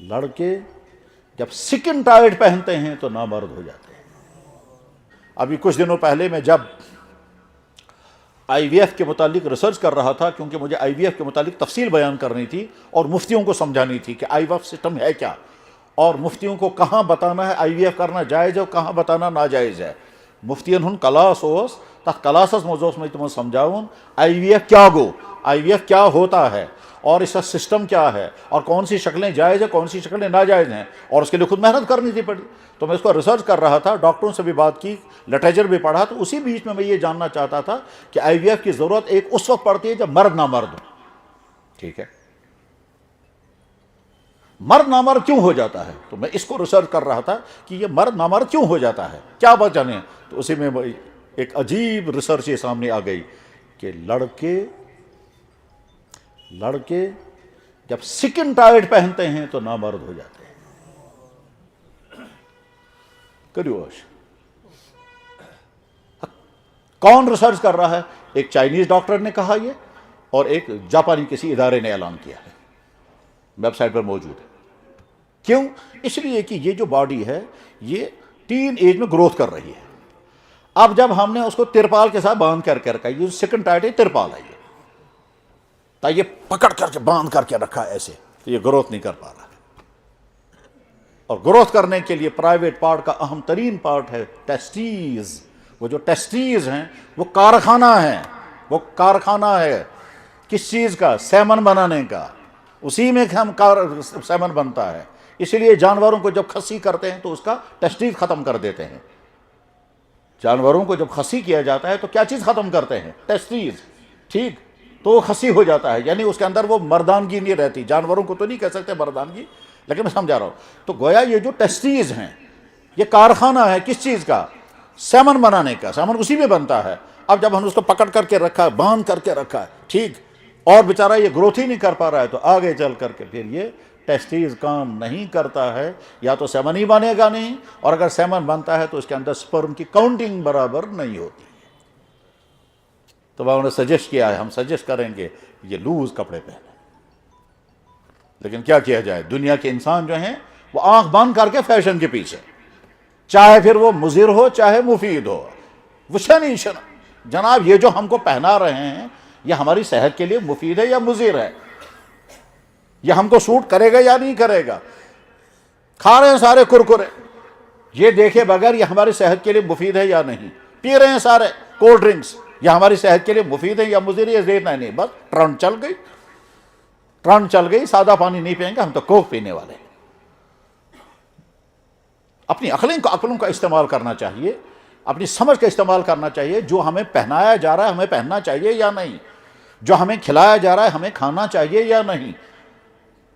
لڑکے جب سکن ٹائٹ پہنتے ہیں تو نامرد ہو جاتے ہیں۔ ابھی کچھ دنوں پہلے میں جب آئی وی ایف کے متعلق ریسرچ کر رہا تھا، کیونکہ مجھے آئی وی ایف کے متعلق تفصیل بیان کرنی تھی اور مفتیوں کو سمجھانی تھی کہ آئی وی ایف سسٹم ہے کیا، اور مفتیوں کو کہاں بتانا ہے آئی وی ایف کرنا جائز ہے اور کہاں بتانا ناجائز ہے۔ مفتین ہن کلاس اوس تک کلاسس موضوع میں تمہیں سمجھاؤں آئی وی ایف کیا گو، آئی وی ایف کیا ہوتا ہے اور اس کا سسٹم کیا ہے اور کون سی شکلیں جائز ہیں کون سی شکلیں ناجائز ہیں، اور اس کے لیے خود محنت کرنی تھی پڑی۔ تو میں اس کو ریسرچ کر رہا تھا، ڈاکٹروں سے بھی بات کی، لٹریچر بھی پڑھا، تو اسی بیچ میں یہ جاننا چاہتا تھا کہ آئی وی ایف کی ضرورت ایک اس وقت پڑتی ہے جب مرد نامرد ہو، ٹھیک ہے، مرد نامرد کیوں ہو جاتا ہے؟ تو میں اس کو ریسرچ کر رہا تھا کہ یہ مرد نامرد کیوں ہو جاتا ہے، کیا بات جانے، تو اسی میں ایک عجیب ریسرچ یہ سامنے آ گئی کہ لڑکے جب سکن ٹائٹ پہنتے ہیں تو نامرد ہو جاتے ہیں۔ کریوش کون ریسرچ کر رہا ہے؟ ایک چائنیز ڈاکٹر نے کہا یہ، اور ایک جاپانی کسی ادارے نے اعلان کیا ہے، ویب سائٹ پر موجود ہے۔ کیوں؟ اس لیے کہ یہ جو باڈی ہے یہ ٹین ایج میں گروتھ کر رہی ہے۔ اب جب ہم نے اس کو ترپال کے ساتھ باندھ کر کے رکھا، یہ سکن ٹائٹ ہے، ترپال ہے یہ، تا یہ پکڑ کر کے باندھ کر کے رکھا ایسے، تو یہ گروتھ نہیں کر پا رہا ہے۔ اور گروتھ کرنے کے لیے پرائیویٹ پارٹ کا اہم ترین پارٹ ہے ٹیسٹیز۔ وہ جو ٹیسٹیز ہیں وہ کارخانہ ہیں، وہ کارخانہ ہے کس چیز کا؟ سیمن بنانے کا، اسی میں سیمن بنتا ہے۔ اسی لیے جانوروں کو جب کھسی کرتے ہیں تو اس کا ٹیسٹیز ختم کر دیتے ہیں۔ جانوروں کو جب کھسی کیا جاتا ہے تو کیا چیز ختم کرتے ہیں؟ ٹیسٹیز، ٹھیک، تو وہ کھسی ہو جاتا ہے، یعنی اس کے اندر وہ مردانگی نہیں رہتی۔ جانوروں کو تو نہیں کہہ سکتے مردانگی، لیکن میں سمجھا رہا ہوں۔ تو گویا یہ جو ٹیسٹیز ہیں یہ کارخانہ ہے کس چیز کا؟ سیمن بنانے کا، سیمن اسی میں بنتا ہے۔ اب جب ہم نے اس کو پکڑ کر کے رکھا ہے، باندھ کر کے رکھا ہے، ٹھیک، اور بیچارہ یہ گروتھ ہی نہیں کر پا رہا ہے، تو آگے چل کر کے پھر یہ ٹیسٹیز کام نہیں کرتا ہے، یا تو سیمن ہی بنے گا نہیں، اور اگر سیمن بنتا ہے تو اس کے اندر سپرم کی کاؤنٹنگ برابر نہیں ہوتی۔ تو انہوں نے سجیسٹ کیا ہے، ہم سجیسٹ کریں گے یہ لوز کپڑے پہنے، لیکن کیا کیا جائے، دنیا کے انسان جو ہیں وہ آنکھ بند کر کے فیشن کے پیچھے، چاہے پھر وہ مضر ہو چاہے مفید ہو، جناب یہ جو ہم کو پہنا رہے ہیں یہ ہماری صحت کے لیے مفید ہے یا مضر ہے، یہ ہم کو سوٹ کرے گا یا نہیں کرے گا۔ کھا رہے ہیں سارے کرکرے، یہ دیکھے بغیر یہ ہماری صحت کے لیے مفید ہے یا نہیں۔ پی رہے ہیں سارے کولڈ ڈرنکس، یہ ہماری صحت کے لیے مفید ہے یا مضر ہے، یہ دیکھنا نہیں، بس ٹرن چل گئی، سادہ پانی نہیں پئیں گے، ہم تو کوک پینے والے ہیں۔ اپنی عقلوں کا استعمال کرنا چاہیے، اپنی سمجھ کا استعمال کرنا چاہیے۔ جو ہمیں پہنایا جا رہا ہے ہمیں پہننا چاہیے یا نہیں، جو ہمیں کھلایا جا رہا ہے ہمیں کھانا چاہیے یا نہیں۔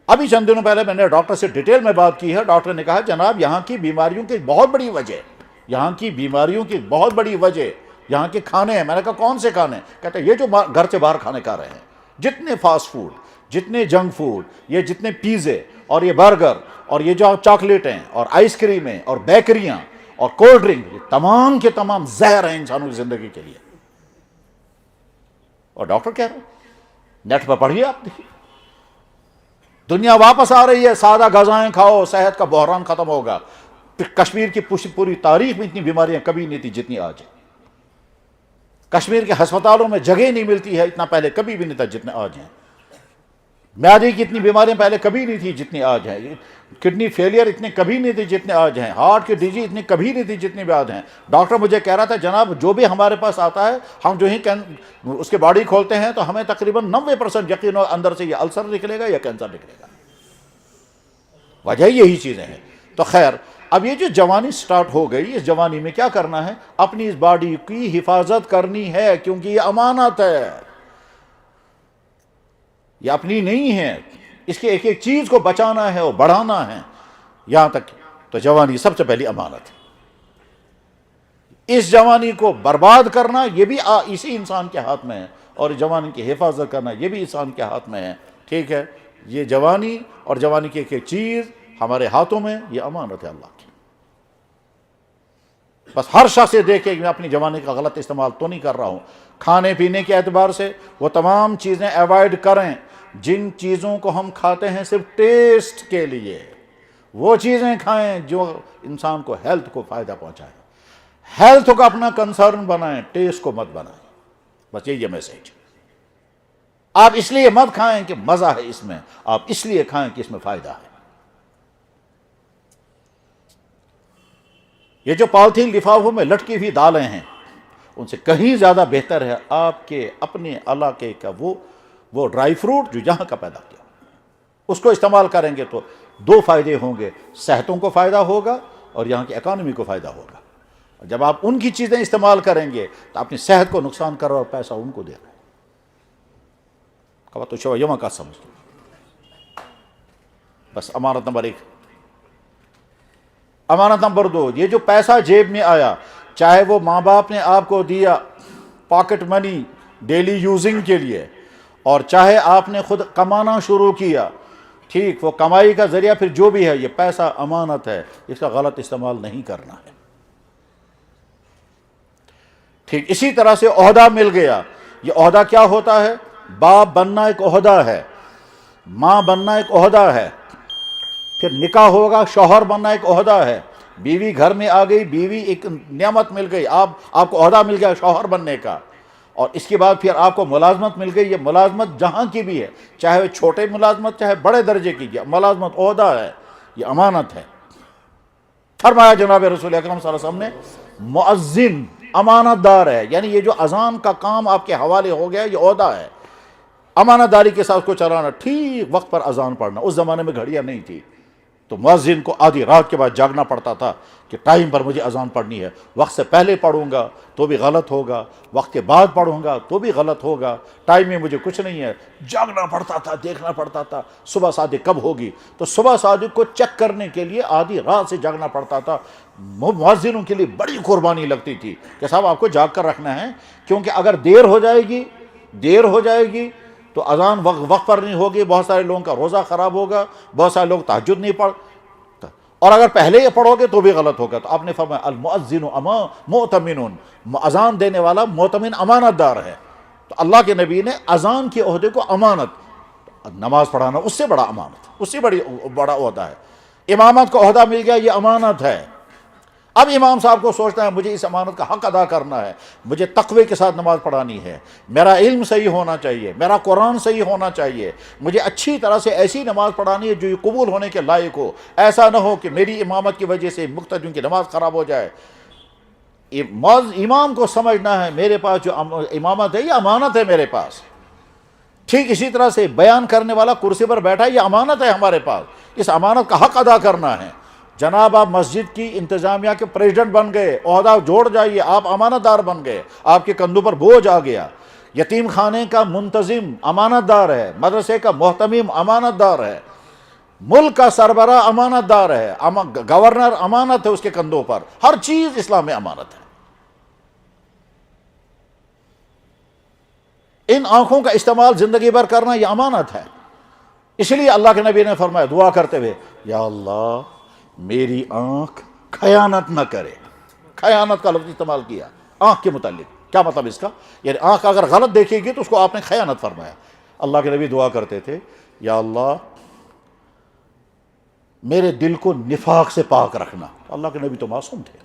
ابھی چند دنوں پہلے میں نے ڈاکٹر سے ڈیٹیل میں بات کی ہے، ڈاکٹر نے کہا جناب یہاں کی بیماریوں کی بہت بڑی وجہ یہاں کے کھانے ہیں۔ میں نے کہا کون سے کھانے؟ کہتے ہیں یہ جو گھر سے باہر کھانے کھا رہے ہیں، جتنے فاسٹ فوڈ، جتنے جنک فوڈ، یہ جتنے پیزے اور یہ برگر اور یہ جو چاکلیٹیں اور آئس کریمیں اور بیکریاں اور کولڈ ڈرنک، یہ تمام کے تمام زہر ہیں انسانوں کی زندگی کے لیے۔ اور ڈاکٹر کہہ رہے ہیں، نیٹ پر پڑھیے آپ، دیکھیے دنیا واپس آ رہی ہے، سادہ غذائیں کھاؤ، صحت کا بحران ختم ہوگا۔ کشمیر کی پوری تاریخ میں اتنی بیماریاں کبھی نہیں تھی جتنی آج ہیں۔ کشمیر کے ہسپتالوں میں جگہ نہیں ملتی ہے، اتنا پہلے کبھی بھی نہیں تھا جتنے آج ہیں۔ معدے کی اتنی بیماریاں پہلے کبھی نہیں تھی جتنی آج ہیں، کڈنی فیلئر اتنے کبھی نہیں تھے جتنے آج ہیں، ہارٹ کی ڈیزیز اتنی کبھی نہیں تھی جتنی بھی آج ہیں۔ ڈاکٹر مجھے کہہ رہا تھا جناب جو بھی ہمارے پاس آتا ہے ہم جو ہی اس کے باڈی کھولتے ہیں تو ہمیں تقریباً 90% یقین اندر سے یہ السر نکلے گا یا کینسر نکلے گا۔ وجہ یہی چیزیں ہیں۔ تو خیر، اب یہ جو جوانی سٹارٹ ہو گئی، اس جوانی میں کیا کرنا ہے؟ اپنی اس باڈی کی حفاظت کرنی ہے، کیونکہ یہ امانت ہے، یہ اپنی نہیں ہے، اس کے ایک ایک چیز کو بچانا ہے اور بڑھانا ہے، یہاں تک تو جوانی سب سے پہلی امانت ہے۔ اس جوانی کو برباد کرنا یہ بھی اسی انسان کے ہاتھ میں ہے، اور جوانی کی حفاظت کرنا یہ بھی انسان کے ہاتھ میں ہے، ٹھیک ہے۔ یہ جوانی اور جوانی کی ایک ایک چیز ہمارے ہاتھوں میں، یہ امانت ہے اللہ کی۔ بس ہر شخص سے دیکھے کہ میں اپنی جوانی کا غلط استعمال تو نہیں کر رہا ہوں۔ کھانے پینے کے اعتبار سے وہ تمام چیزیں ایوائڈ کریں جن چیزوں کو ہم کھاتے ہیں صرف ٹیسٹ کے لیے۔ وہ چیزیں کھائیں جو انسان کو ہیلتھ کو فائدہ پہنچائیں، ہیلتھ کو اپنا کنسرن بنائیں، ٹیسٹ کو مت بنائیں. بس یہی میسج. آپ اس لیے مت کھائیں کہ مزہ ہے اس میں، آپ اس لیے کھائیں کہ اس میں فائدہ ہے. یہ جو پالیتھین لفافوں میں لٹکی ہوئی دالیں ہیں ان سے کہیں زیادہ بہتر ہے آپ کے اپنے علاقے کا وہ ڈرائی فروٹ جو یہاں کا پیدا کیا، اس کو استعمال کریں گے تو دو فائدے ہوں گے، صحتوں کو فائدہ ہوگا اور یہاں کی اکانومی کو فائدہ ہوگا. جب آپ ان کی چیزیں استعمال کریں گے تو اپنی صحت کو نقصان کر رہے اور پیسہ ان کو دے رہے ہیں. تو شو یہاں کا سمجھ. بس امانت نمبر 1. امانت نمبر 2، یہ جو پیسہ جیب میں آیا، چاہے وہ ماں باپ نے آپ کو دیا پاکٹ منی ڈیلی یوزنگ کے لیے، اور چاہے آپ نے خود کمانا شروع کیا، ٹھیک، وہ کمائی کا ذریعہ پھر جو بھی ہے، یہ پیسہ امانت ہے، اس کا غلط استعمال نہیں کرنا ہے. ٹھیک اسی طرح سے عہدہ مل گیا. یہ عہدہ کیا ہوتا ہے؟ باپ بننا ایک عہدہ ہے، ماں بننا ایک عہدہ ہے، پھر نکاح ہوگا، شوہر بننا ایک عہدہ ہے، بیوی گھر میں آ گئی، بیوی ایک نعمت مل گئی، آپ کو عہدہ مل گیا شوہر بننے کا، اور اس کے بعد پھر آپ کو ملازمت مل گئی. یہ ملازمت جہاں کی بھی ہے، چاہے وہ چھوٹے ملازمت چاہے بڑے درجے کی، ملازمت عہدہ ہے، یہ امانت ہے. فرمایا جناب رسول اکرم صلی اللہ علیہ وسلم نے مؤذن امانت دار ہے، یعنی یہ جو اذان کا کام آپ کے حوالے ہو گیا یہ عہدہ ہے. امانت داری کے ساتھ کو چلانا، ٹھیک وقت پر اذان پڑھنا. اس زمانے میں گھڑیاں نہیں تھی تو مؤذن کو آدھی رات کے بعد جاگنا پڑتا تھا کہ ٹائم پر مجھے اذان پڑھنی ہے. وقت سے پہلے پڑھوں گا تو بھی غلط ہوگا، وقت کے بعد پڑھوں گا تو بھی غلط ہوگا، ٹائم میں مجھے کچھ نہیں ہے. جاگنا پڑتا تھا، دیکھنا پڑتا تھا صبح صادق کب ہوگی، تو صبح صادق کو چیک کرنے کے لیے آدھی رات سے جاگنا پڑتا تھا. مؤذنوں کے لیے بڑی قربانی لگتی تھی کہ صاحب آپ کو جاگ کر رکھنا ہے، کیونکہ اگر دیر ہو جائے گی تو اذان وقت پر نہیں ہوگی، بہت سارے لوگوں کا روزہ خراب ہوگا، بہت سارے لوگ تہجد نہیں پڑھ، اور اگر پہلے یہ پڑھو گے تو بھی غلط ہوگا. تو آپ نے فرمایا المؤذن مؤتمن، اذان دینے والا مؤتمن امانت دار ہے. تو اللہ کے نبی نے اذان کے عہدے کو امانت، نماز پڑھانا اس سے بڑا امانت، اس سے بڑا عہدہ ہے. امامت کا عہدہ مل گیا، یہ امانت ہے. اب امام صاحب کو سوچنا ہے مجھے اس امانت کا حق ادا کرنا ہے، مجھے تقوی کے ساتھ نماز پڑھانی ہے، میرا علم صحیح ہونا چاہیے، میرا قرآن صحیح ہونا چاہیے، مجھے اچھی طرح سے ایسی نماز پڑھانی ہے جو یہ قبول ہونے کے لائق ہو. ایسا نہ ہو کہ میری امامت کی وجہ سے مقتدیوں کی نماز خراب ہو جائے. امام کو سمجھنا ہے میرے پاس جو امامت ہے یہ امانت ہے میرے پاس. ٹھیک اسی طرح سے بیان کرنے والا کرسی پر بیٹھا ہے، یہ امانت ہے ہمارے پاس، اس امانت کا حق ادا کرنا ہے. جناب آپ مسجد کی انتظامیہ کے پریزیڈنٹ بن گئے، عہدہ جوڑ جائیے، آپ امانت دار بن گئے، آپ کے کندھوں پر بوجھ آ گیا. یتیم خانے کا منتظم امانت دار ہے، مدرسے کا محتمم امانت دار ہے، ملک کا سربراہ امانت دار ہے، گورنر امانت ہے اس کے کندھوں پر. ہر چیز اسلام میں امانت ہے. ان آنکھوں کا استعمال زندگی بھر کرنا یہ امانت ہے. اس لیے اللہ کے نبی نے فرمایا دعا کرتے ہوئے، یا اللہ میری آنکھ خیانت نہ کرے. خیانت کا لفظ استعمال کیا آنکھ کے متعلق. کیا مطلب اس کا؟ یعنی آنکھ اگر غلط دیکھے گی تو اس کو آپ نے خیانت فرمایا. اللہ کے نبی دعا کرتے تھے، یا اللہ میرے دل کو نفاق سے پاک رکھنا. اللہ کے نبی تو معصوم تھے.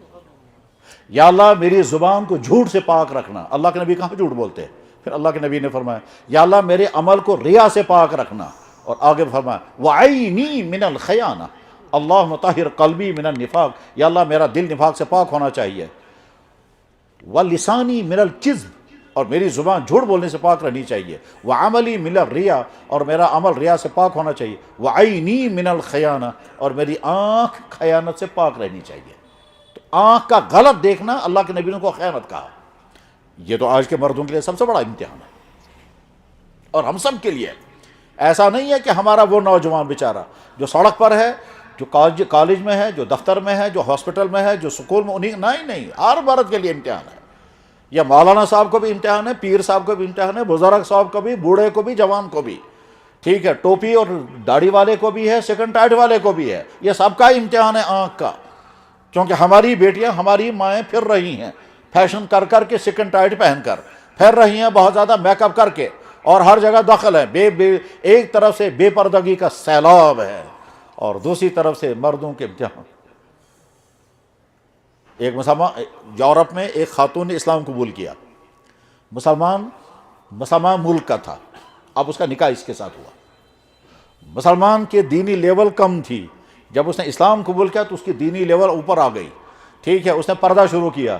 یا اللہ میری زبان کو جھوٹ سے پاک رکھنا. اللہ کے نبی کہاں جھوٹ بولتے؟ پھر اللہ کے نبی نے فرمایا، یا اللہ میرے عمل کو ریا سے پاک رکھنا. اور آگے فرمایا وعینی من الخیانہ، اللہم طہر قلبی من النفاق، یا اللہ میرا دل نفاق سے پاک ہونا چاہیے. ولسانی من الکذب، اور میری زبان جھوٹ بولنے سے پاک رہنی چاہیے. وعملی من الریا، اور میرا عمل ریا سے پاک ہونا چاہیے. وعینی من الخیانہ، اور میری آنکھ خیانت سے پاک رہنی چاہیے. تو آنکھ کا غلط دیکھنا اللہ کے نبی نے کو خیانت کہا. یہ تو آج کے مردوں کے لیے سب سے بڑا امتحان ہے، اور ہم سب کے لیے. ایسا نہیں ہے کہ ہمارا وہ نوجوان بیچارہ جو سڑک پر ہے، جو کالج میں ہے، جو دفتر میں ہے، جو ہاسپٹل میں ہے، جو سکول میں، انہیں نہیں، ہر مرد کے لیے امتحان ہے. یا مولانا صاحب کو بھی امتحان ہے، پیر صاحب کو بھی امتحان ہے، بزرگ صاحب کو بھی، بوڑھے کو بھی، جوان کو بھی. ٹھیک ہے، ٹوپی اور داڑھی والے کو بھی ہے، سیکنڈ ٹائٹ والے کو بھی ہے. یہ سب کا امتحان ہے آنکھ کا. کیونکہ ہماری بیٹیاں، ہماری مائیں پھر رہی ہیں فیشن کر کے، سیکنڈ ٹائٹ پہن کر پھر رہی ہیں، بہت زیادہ میک اپ کر کے، اور ہر جگہ دخل ہے. ایک طرف سے بے پردگی کا سیلاب ہے، اور دوسری طرف سے مردوں کے امتحان. ایک مسلمان یورپ میں ایک خاتون نے اسلام قبول کیا، مسلمان ملک کا تھا، اب اس کا نکاح اس کے ساتھ ہوا. مسلمان کے دینی لیول کم تھی، جب اس نے اسلام قبول کیا تو اس کی دینی لیول اوپر آ گئی. ٹھیک ہے، اس نے پردہ شروع کیا.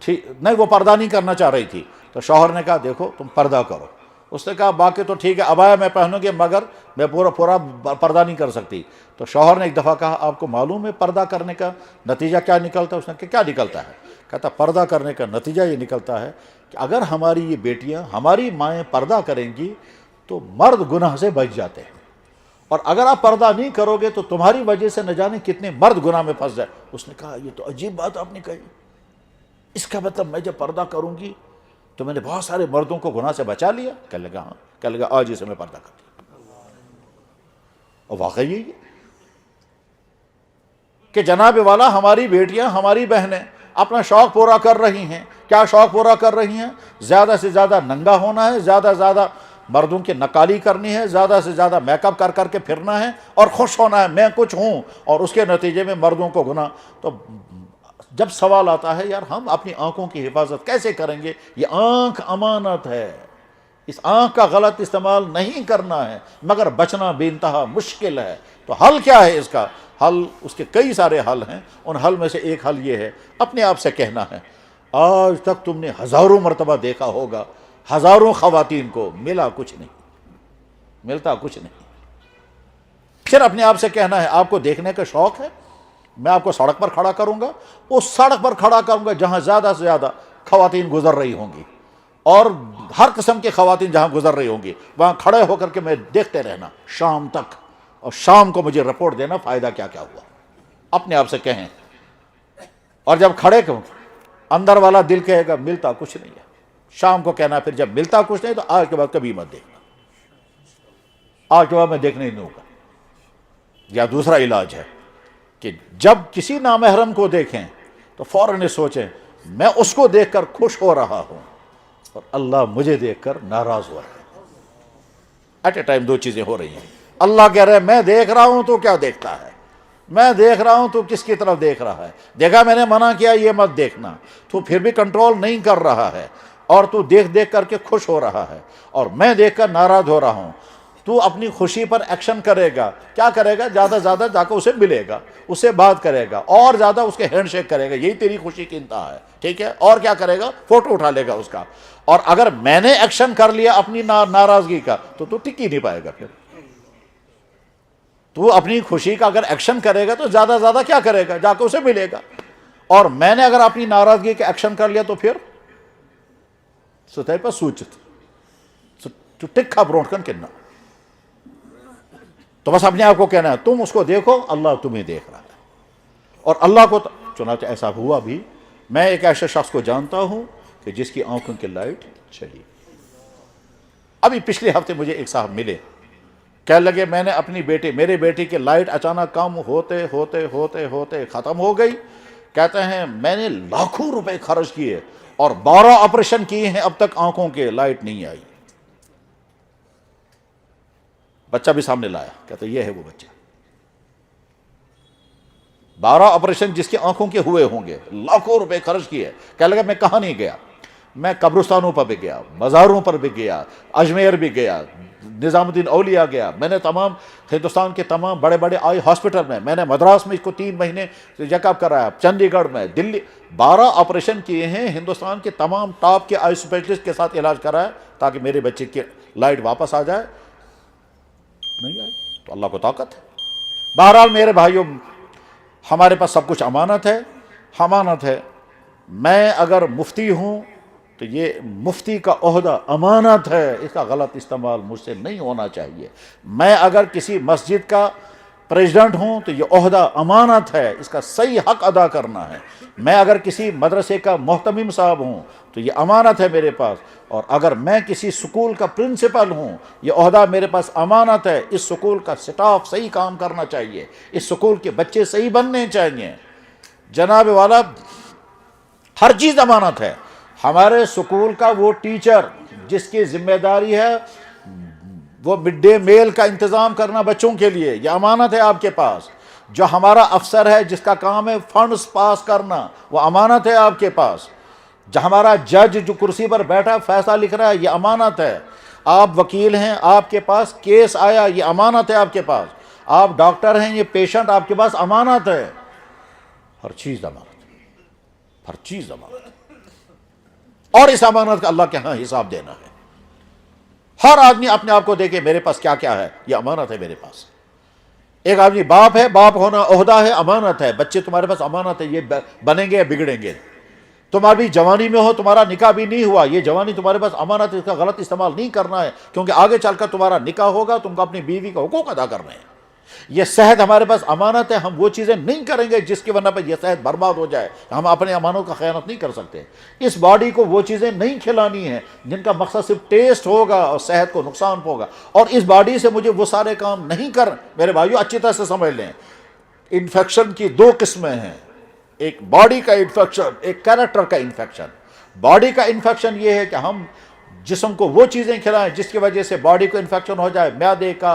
نہیں، وہ پردہ نہیں کرنا چاہ رہی تھی، تو شوہر نے کہا دیکھو تم پردہ کرو. اس نے کہا باقی تو ٹھیک ہے، عبایا میں پہنوں گی مگر میں پورا پردہ نہیں کر سکتی. تو شوہر نے ایک دفعہ کہا آپ کو معلوم ہے پردہ کرنے کا نتیجہ کیا نکلتا ہے؟ اس نے کہا کیا نکلتا ہے؟ کہتا پردہ کرنے کا نتیجہ یہ نکلتا ہے کہ اگر ہماری یہ بیٹیاں، ہماری مائیں پردہ کریں گی تو مرد گناہ سے بچ جاتے ہیں، اور اگر آپ پردہ نہیں کرو گے تو تمہاری وجہ سے نہ جانے کتنے مرد گناہ میں پھنس جائے. اس نے کہا یہ تو عجیب بات آپ نے کہی، اس کا مطلب میں جب پردہ کروں گی تو میں نے بہت سارے مردوں کو گناہ سے بچا لیا؟ کہنے لگا ہاں. کہنے لگا آج اسے میں پردہ کر دیا. اور واقعی یہی ہے کہ جناب والا ہماری بیٹیاں، ہماری بہنیں اپنا شوق پورا کر رہی ہیں. کیا شوق پورا کر رہی ہیں؟ زیادہ سے زیادہ ننگا ہونا ہے، زیادہ سے زیادہ مردوں کی نقالی کرنی ہے، زیادہ سے زیادہ میک اپ کر کے پھرنا ہے اور خوش ہونا ہے میں کچھ ہوں، اور اس کے نتیجے میں مردوں کو گناہ. تو جب سوال آتا ہے یار ہم اپنی آنکھوں کی حفاظت کیسے کریں گے؟ یہ آنکھ امانت ہے، اس آنکھ کا غلط استعمال نہیں کرنا ہے، مگر بچنا بے انتہا مشکل ہے. تو حل کیا ہے؟ اس کا حل، اس کے کئی سارے حل ہیں. ان حل میں سے ایک حل یہ ہے اپنے آپ سے کہنا ہے آج تک تم نے ہزاروں مرتبہ دیکھا ہوگا ہزاروں خواتین کو، ملا کچھ نہیں، ملتا کچھ نہیں. پھر اپنے آپ سے کہنا ہے آپ کو دیکھنے کا شوق ہے، میں آپ کو سڑک پر کھڑا کروں گا، اس سڑک پر کھڑا کروں گا جہاں زیادہ سے زیادہ خواتین گزر رہی ہوں گی، اور ہر قسم کی خواتین جہاں گزر رہی ہوں گی وہاں کھڑے ہو کر کے میں دیکھتے رہنا شام تک، اور شام کو مجھے رپورٹ دینا فائدہ کیا کیا ہوا. اپنے آپ سے کہیں. اور جب کھڑے اندر والا دل کہے گا ملتا کچھ نہیں ہے، شام کو کہنا پھر جب ملتا کچھ نہیں تو آج کے بعد کبھی مت دیکھنا، آج کے بعد میں دیکھنے نہیں دوں گا. یا دوسرا علاج ہے کہ جب کسی نامحرم کو دیکھیں تو فوراً سوچیں میں اس کو دیکھ کر خوش ہو رہا ہوں اور اللہ مجھے دیکھ کر ناراض ہو رہا ہے. ایٹ اے ٹائم دو چیزیں ہو رہی ہیں. اللہ کہہ رہے ہیں میں دیکھ رہا ہوں تو کیا دیکھتا ہے، میں دیکھ رہا ہوں تو کس کی طرف دیکھ رہا ہے. دیکھا میں نے منع کیا یہ مت دیکھنا، تو پھر بھی کنٹرول نہیں کر رہا ہے اور تو دیکھ کر کے خوش ہو رہا ہے، اور میں دیکھ کر ناراض ہو رہا ہوں. تو اپنی خوشی پر ایکشن کرے گا. کیا کرے گا؟ زیادہ سے زیادہ جا کے اسے ملے گا، اس سے بات کرے گا، اور زیادہ اس کے ہینڈ شیک کرے گا، یہی تیری خوشی کی انتہا ہے. ٹھیک ہے، اور کیا کرے گا؟ فوٹو اٹھا لے گا اس کا. اور اگر میں نے ایکشن کر لیا اپنی ناراضگی کا تو ٹک ہی نہیں پائے گا. پھر تو اپنی خوشی کا اگر ایکشن کرے گا تو زیادہ سے زیادہ کیا کرے گا؟ جا کے اسے ملے گا. اور میں نے اگر اپنی ناراضگی کا ایکشن کر لیا تو پھر سطح پر سوچت تو ٹکھا بروٹ کن کہنا. تو بس اپنے آپ کو کہنا ہے تم اس کو دیکھو، اللہ تمہیں دیکھ رہا ہے. اور اللہ کو چنانچہ ایسا ہوا بھی. میں ایک ایسے شخص کو جانتا ہوں کہ جس کی آنکھوں کی لائٹ چلی. ابھی پچھلے ہفتے مجھے ایک صاحب ملے، کہنے لگے میں نے اپنی میرے بیٹی کی لائٹ اچانک کم ہوتے ہوتے ہوتے ہوتے ختم ہو گئی. کہتے ہیں میں نے لاکھوں روپے خرچ کیے اور 12 آپریشن کیے ہیں، اب تک آنکھوں کے لائٹ نہیں آئی. بچہ بھی سامنے لایا، کہتے یہ ہے وہ بچہ. 12 آپریشن جس کی آنکھوں کے ہوئے ہوں گے، لاکھوں روپے خرچ کیے. کہنے لگا میں کہاں نہیں گیا، میں قبرستانوں پر بھی گیا، مزاروں پر بھی گیا، اجمیر بھی گیا، نظام الدین اولیاء گیا. میں نے تمام ہندوستان کے تمام بڑے بڑے آئی ہاسپٹل میں نے مدراس میں اس کو 3 مہینے چیک اپ کرایا، چنڈی گڑھ میں، دلی 12 آپریشن کیے ہیں. ہندوستان کے تمام ٹاپ کے آئی اسپیشلسٹ کے ساتھ علاج کرایا تاکہ میرے بچے کی لائٹ واپس آ جائے. نہیں آئی تو اللہ کو طاقت ہے. بہرحال میرے بھائیوں، ہمارے پاس سب کچھ امانت ہے، امانت ہے. میں اگر مفتی ہوں تو یہ مفتی کا عہدہ امانت ہے، اس کا غلط استعمال مجھ سے نہیں ہونا چاہیے. میں اگر کسی مسجد کا پریزیڈنٹ ہوں تو یہ عہدہ امانت ہے، اس کا صحیح حق ادا کرنا ہے. میں اگر کسی مدرسے کا محتمم صاحب ہوں تو یہ امانت ہے میرے پاس. اور اگر میں کسی سکول کا پرنسپل ہوں، یہ عہدہ میرے پاس امانت ہے. اس سکول کا سٹاف صحیح کام کرنا چاہیے، اس سکول کے بچے صحیح بننے چاہیے. جناب والا ہر چیز امانت ہے. ہمارے سکول کا وہ ٹیچر جس کی ذمہ داری ہے وہ مڈ ڈے میل کا انتظام کرنا بچوں کے لیے، یہ امانت ہے آپ کے پاس۔ جو ہمارا افسر ہے جس کا کام ہے فنڈز پاس کرنا، وہ امانت ہے آپ کے پاس۔ جو ہمارا جج جو کرسی پر بیٹھا فیصلہ لکھ رہا ہے، یہ امانت ہے۔ آپ وکیل ہیں، آپ کے پاس کیس آیا، یہ امانت ہے آپ کے پاس۔ آپ ڈاکٹر ہیں، یہ پیشنٹ آپ کے پاس امانت ہے۔ ہر چیز امانت ہے، ہر چیز امانت ہے، اور اس امانت کا اللہ کے ہاں حساب دینا ہے۔ ہر آدمی اپنے آپ کو دیکھے میرے پاس کیا کیا ہے، یہ امانت ہے میرے پاس۔ ایک آدمی باپ ہے، باپ ہونا عہدہ ہے، امانت ہے۔ بچے تمہارے پاس امانت ہے، یہ بنیں گے یا بگڑیں گے۔ تم ابھی جوانی میں ہو، تمہارا نکاح بھی نہیں ہوا، یہ جوانی تمہارے پاس امانت ہے، اس کا غلط استعمال نہیں کرنا ہے، کیونکہ آگے چل کر تمہارا نکاح ہوگا، تم کو اپنی بیوی کا حقوق ادا کرنے ہیں۔ یہ صحت ہمارے پاس امانت ہے، ہم وہ چیزیں نہیں کریں گے جس کی وجہ پہ یہ صحت برباد ہو جائے۔ ہم اپنے امانوں کا خیانت نہیں کر سکتے۔ اس باڈی کو وہ چیزیں نہیں کھلانی ہیں جن کا مقصد صرف ٹیسٹ ہوگا اور صحت کو نقصان ہوگا، اور اس باڈی سے مجھے وہ سارے کام نہیں کر۔ میرے بھائیو اچھی طرح سے سمجھ لیں، انفیکشن کی دو قسمیں ہیں، ایک باڈی کا انفیکشن، ایک کیریکٹر کا انفیکشن۔ باڈی کا انفیکشن یہ ہے کہ ہم جسم کو وہ چیزیں کھلائیں جس کی وجہ سے باڈی کو انفیکشن ہو جائے، معدے کا،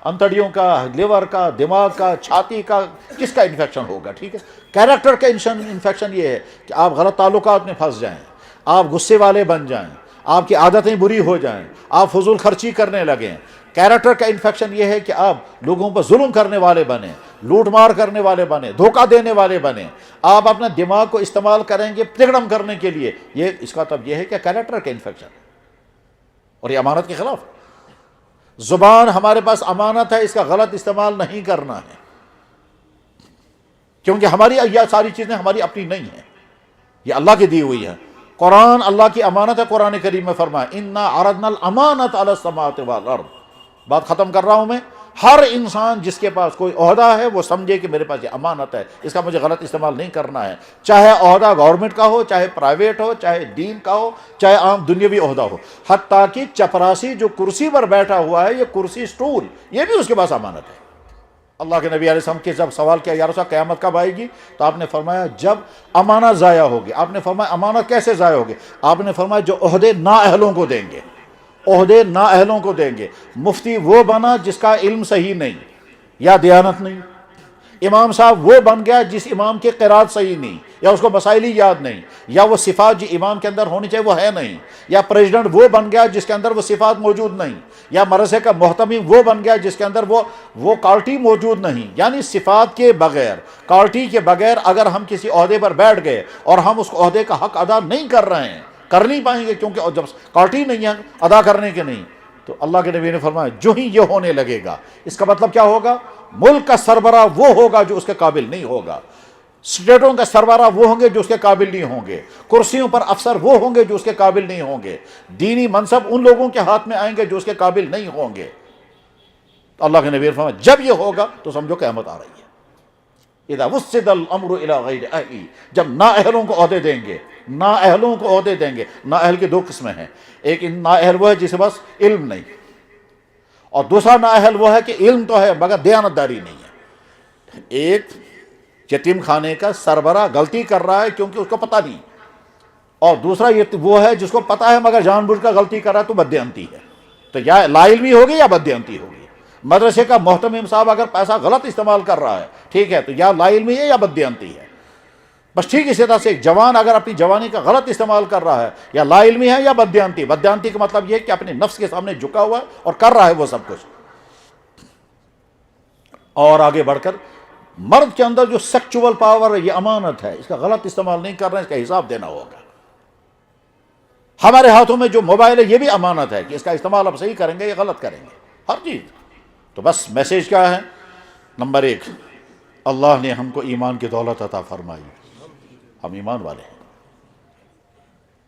انتڑیوں کا، لیور کا، دماغ کا، چھاتی کا، کس کا انفیکشن ہوگا، ٹھیک ہے۔ کیریکٹر کا انفیکشن یہ ہے کہ آپ غلط تعلقات میں پھنس جائیں، آپ غصے والے بن جائیں، آپ کی عادتیں بری ہو جائیں، آپ فضول خرچی کرنے لگیں۔ کیریکٹر کا انفیکشن یہ ہے کہ آپ لوگوں پر ظلم کرنے والے بنیں، لوٹ مار کرنے والے بنیں، دھوکہ دینے والے بنیں، آپ اپنا دماغ کو استعمال کریں گے تگڑم کرنے کے لیے۔ یہ اس کا مطلب یہ ہے کہ کیریکٹر کا انفیکشن ہے، اور یہ امانت کے خلاف۔ زبان ہمارے پاس امانت ہے، اس کا غلط استعمال نہیں کرنا ہے، کیونکہ ہماری یہ ساری چیزیں ہماری اپنی نہیں ہیں، یہ اللہ کی دی ہوئی ہے۔ قرآن اللہ کی امانت ہے، قرآن کریم میں فرمایا انا عرضنا الامانۃ علی السماوات والارض۔ بات ختم کر رہا ہوں میں۔ ہر انسان جس کے پاس کوئی عہدہ ہے وہ سمجھے کہ میرے پاس یہ امانت ہے، اس کا مجھے غلط استعمال نہیں کرنا ہے، چاہے عہدہ گورنمنٹ کا ہو، چاہے پرائیویٹ ہو، چاہے دین کا ہو، چاہے عام دنیاوی عہدہ ہو۔ حتیٰ کہ چپراسی جو کرسی پر بیٹھا ہوا ہے، یہ کرسی سٹول، یہ بھی اس کے پاس امانت ہے۔ اللہ کے نبی علیہ السلام کے جب سوال کیا یا رسول اللہ قیامت کب آئے گی، تو آپ نے فرمایا جب امانت ضائع ہوگی۔ آپ نے فرمایا امانت کیسے ضائع ہوگی؟ آپ نے فرمایا جو عہدے نااہلوں کو دیں گے، عہدے نااہلوں کو دیں گے۔ مفتی وہ بنا جس کا علم صحیح نہیں یا دیانت نہیں، امام صاحب وہ بن گیا جس امام کی قرات صحیح نہیں یا اس کو مسائل یاد نہیں، یا وہ صفات جو امام کے اندر ہونی چاہیے وہ ہے نہیں، یا پریزیڈنٹ وہ بن گیا جس کے اندر وہ صفات موجود نہیں، یا مدرسے کا محتمم وہ بن گیا جس کے اندر وہ کوالٹی موجود نہیں۔ یعنی صفات کے بغیر، کوالٹی کے بغیر اگر ہم کسی عہدے پر بیٹھ گئے اور ہم اس عہدے کا حق ادا نہیں کر رہے ہیں، کر نہیں پائیں گے، کیونکہ جب کوالٹی نہیں ہے ادا کرنے کے نہیں، تو اللہ کے نبی نے فرمایا جو ہی یہ ہونے لگے گا، اس کا مطلب کیا ہوگا؟ ملک کا سربراہ وہ ہوگا جو اس کے قابل نہیں ہوگا، اسٹیٹوں کا سربراہ وہ ہوں گے جو اس کے قابل نہیں ہوں گے، کرسیوں پر افسر وہ ہوں گے جو اس کے قابل نہیں ہوں گے، دینی منصب ان لوگوں کے ہاتھ میں آئیں گے جو اس کے قابل نہیں ہوں گے۔ تو اللہ کے نبی نے فرمایا جب یہ ہوگا تو سمجھو قیامت آ رہی ہے۔ اذا وسد الامر الى غیر اہلی، جب نااہلوں کو عہدے دیں گے، نااہلوں کو عہدے دیں گے۔ نااہل کی دو قسمیں ہیں، ایک نااہل وہ ہے جسے بس علم نہیں، اور دوسرا نااہل وہ ہے کہ علم تو ہے مگر دیانتداری نہیں ہے۔ ایک یتیم خانے کا سربراہ غلطی کر رہا ہے کیونکہ اس کو پتہ نہیں، اور دوسرا وہ ہے جس کو پتہ ہے مگر جان بوجھ کر غلطی کر رہا ہے، تو بددیانتی ہے۔ تو یا لا علمی ہوگی یا بددیانتی ہوگی۔ مدرسے کا محتمم صاحب اگر پیسہ غلط استعمال کر رہا ہے، ٹھیک ہے، تو یا لا علمی ہے یا بددیانتی ہے۔ بس ٹھیک اسی طرح سے ایک جوان اگر اپنی جوانی کا غلط استعمال کر رہا ہے، یا لا علمی ہے یا بددیانتی۔ بددیانتی کا مطلب یہ ہے کہ اپنے نفس کے سامنے جھکا ہوا ہے اور کر رہا ہے وہ سب کچھ۔ اور آگے بڑھ کر مرد کے اندر جو سیکچول پاور ہے یہ امانت ہے، اس کا غلط استعمال نہیں کرنا، اس کا حساب دینا ہوگا۔ ہمارے ہاتھوں میں جو موبائل ہے یہ بھی امانت ہے کہ اس کا استعمال آپ صحیح کریں گے یا غلط کریں گے، ہر چیز۔ تو بس میسیج کیا ہے؟ نمبر ایک، اللہ نے ہم کو ایمان کی دولت عطا فرمائی، ہم ایمان والے ہیں۔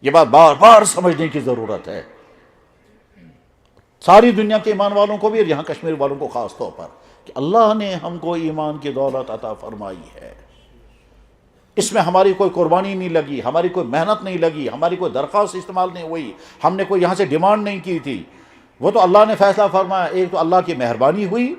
یہ بات بار بار سمجھنے کی ضرورت ہے، ساری دنیا کے ایمان والوں کو بھی اور یہاں کشمیر والوں کو خاص طور پر، کہ اللہ نے ہم کو ایمان کی دولت عطا فرمائی ہے۔ اس میں ہماری کوئی قربانی نہیں لگی، ہماری کوئی محنت نہیں لگی، ہماری کوئی درخواست استعمال نہیں ہوئی، ہم نے کوئی یہاں سے ڈیمانڈ نہیں کی تھی، وہ تو اللہ نے فیصلہ فرمایا۔ ایک تو اللہ کی مہربانی ہوئی،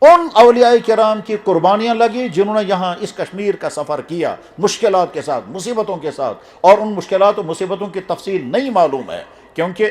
ان اولیاء کرام کی قربانیاں لگی جنہوں نے یہاں اس کشمیر کا سفر کیا، مشکلات کے ساتھ، مصیبتوں کے ساتھ، اور ان مشکلات و مصیبتوں کی تفصیل نہیں معلوم ہے، کیونکہ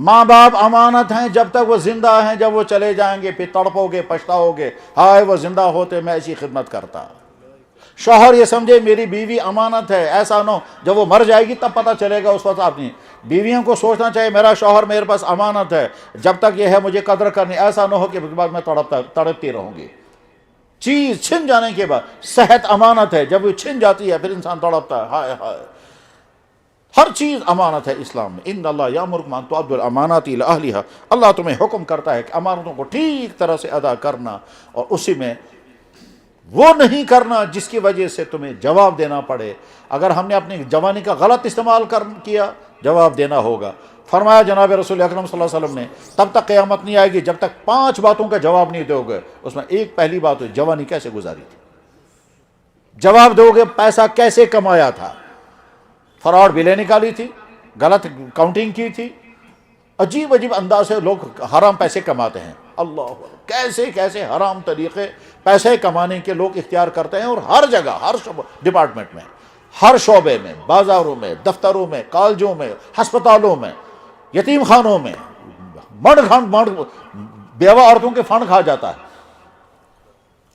ماں باپ امانت ہیں جب تک وہ زندہ ہیں، جب وہ چلے جائیں گے پھر تڑپو گے، پچھتاؤ گے، ہائے وہ زندہ ہوتے میں ایسی خدمت کرتا۔ شوہر یہ سمجھے میری بیوی امانت ہے، ایسا نہ ہو جب وہ مر جائے گی تب پتہ چلے گا، اس وقت آپ نہیں۔ بیویوں کو سوچنا چاہیے میرا شوہر میرے پاس امانت ہے، جب تک یہ ہے مجھے قدر کرنی، ایسا نہ ہو کہ اس کے بعد میں تڑپتی رہوں گی۔ چیز چھن جانے کے بعد، صحت امانت ہے، جب وہ چھن جاتی ہے پھر انسان تڑپتا ہے، ہائے ہائے۔ ہر چیز امانت ہے اسلام میں۔ ان اللہ یامرکم ان تؤدوا الامانات الی اہلھا، اللہ تمہیں حکم کرتا ہے کہ امانتوں کو ٹھیک طرح سے ادا کرنا، اور اسی میں وہ نہیں کرنا جس کی وجہ سے تمہیں جواب دینا پڑے۔ اگر ہم نے اپنی جوانی کا غلط استعمال کیا، جواب دینا ہوگا۔ فرمایا جناب رسول اکرم صلی اللہ علیہ وسلم نے تب تک قیامت نہیں آئے گی جب تک 5 باتوں کا جواب نہیں دو گے۔ اس میں ایک پہلی بات ہے جوانی کیسے گزاری تھی، جواب دو گے پیسہ کیسے کمایا تھا، فراڈ بلیں نکالی تھی، غلط کاؤنٹنگ کی تھی، عجیب عجیب انداز سے لوگ حرام پیسے کماتے ہیں۔ اللہ کیسے کیسے حرام طریقے پیسے کمانے کے لوگ اختیار کرتے ہیں، اور ہر جگہ، ہر ڈپارٹمنٹ میں، ہر شعبے میں، بازاروں میں، دفتروں میں، کالجوں میں، ہسپتالوں میں، یتیم خانوں میں، بیوہ عورتوں کے فنڈ کھا جاتا ہے۔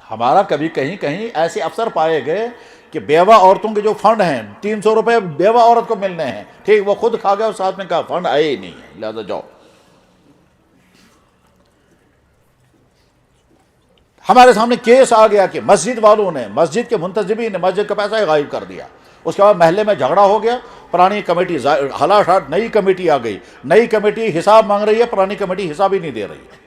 ہمارا کبھی کہیں کہیں ایسے افسر پائے گئے کہ بیوہ عورتوں کے جو فنڈ ہیں 300 روپے بیوہ عورت کو ملنے ہیں، ٹھیک وہ خود کھا گیا اور ساتھ میں کہا فنڈ آئے ہی نہیں ہے، لہذا جاؤ۔ ہمارے سامنے کیس آ گیا کہ مسجد والوں نے، مسجد کے منتظمین نے مسجد کا پیسہ غائب کر دیا، اس کے بعد محلے میں جھگڑا ہو گیا، پرانی کمیٹی ہلاش، نئی کمیٹی آ گئی، نئی کمیٹی حساب مانگ رہی ہے، پرانی کمیٹی حساب ہی نہیں دے رہی ہے۔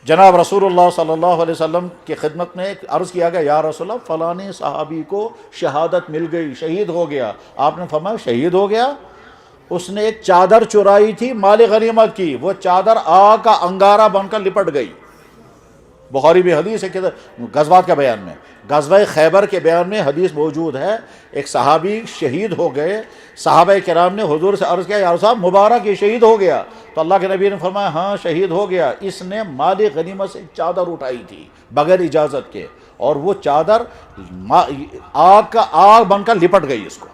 جناب رسول اللہ صلی اللہ علیہ وسلم کی خدمت میں عرض کیا گیا یا رسول اللہ فلانے صحابی کو شہادت مل گئی، شہید ہو گیا۔ آپ نے فرمایا شہید ہو گیا؟ اس نے ایک چادر چرائی تھی مال غنیمت کی، وہ چادر آگ کا انگارہ بن کر لپٹ گئی۔ بخاری بھی حدیث ہے کہ غزوات کا بیان میں، غزوہ خیبر کے بیان میں حدیث موجود ہے، ایک صحابی شہید ہو گئے، صحابہ کرام نے حضور سے عرض کیا یا رسول اللہ مبارک یہ شہید ہو گیا، تو اللہ کے نبی نے فرمایا ہاں شہید ہو گیا، اس نے مال غنیمت سے چادر اٹھائی تھی بغیر اجازت کے، اور وہ چادر آگ بن کر لپٹ گئی اس کو۔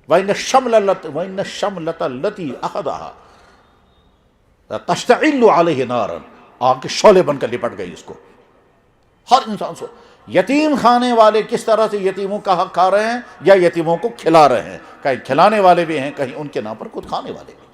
وَإِنَّ الشَّمْلَةَ الَّتِي أَخَذَهَا تَشْتَعِلُّ عَلَيْهِ نَارًا، آگ کے شعلے بن کر لپٹ گئی اس کو۔ ہر انسان سے یتیم کھانے والے کس طرح سے یتیموں کا حق کھا رہے ہیں یا یتیموں کو کھلا رہے ہیں، کہیں کھلانے والے بھی ہیں، کہیں ان کے نام پر خود کھانے والے بھی ہیں۔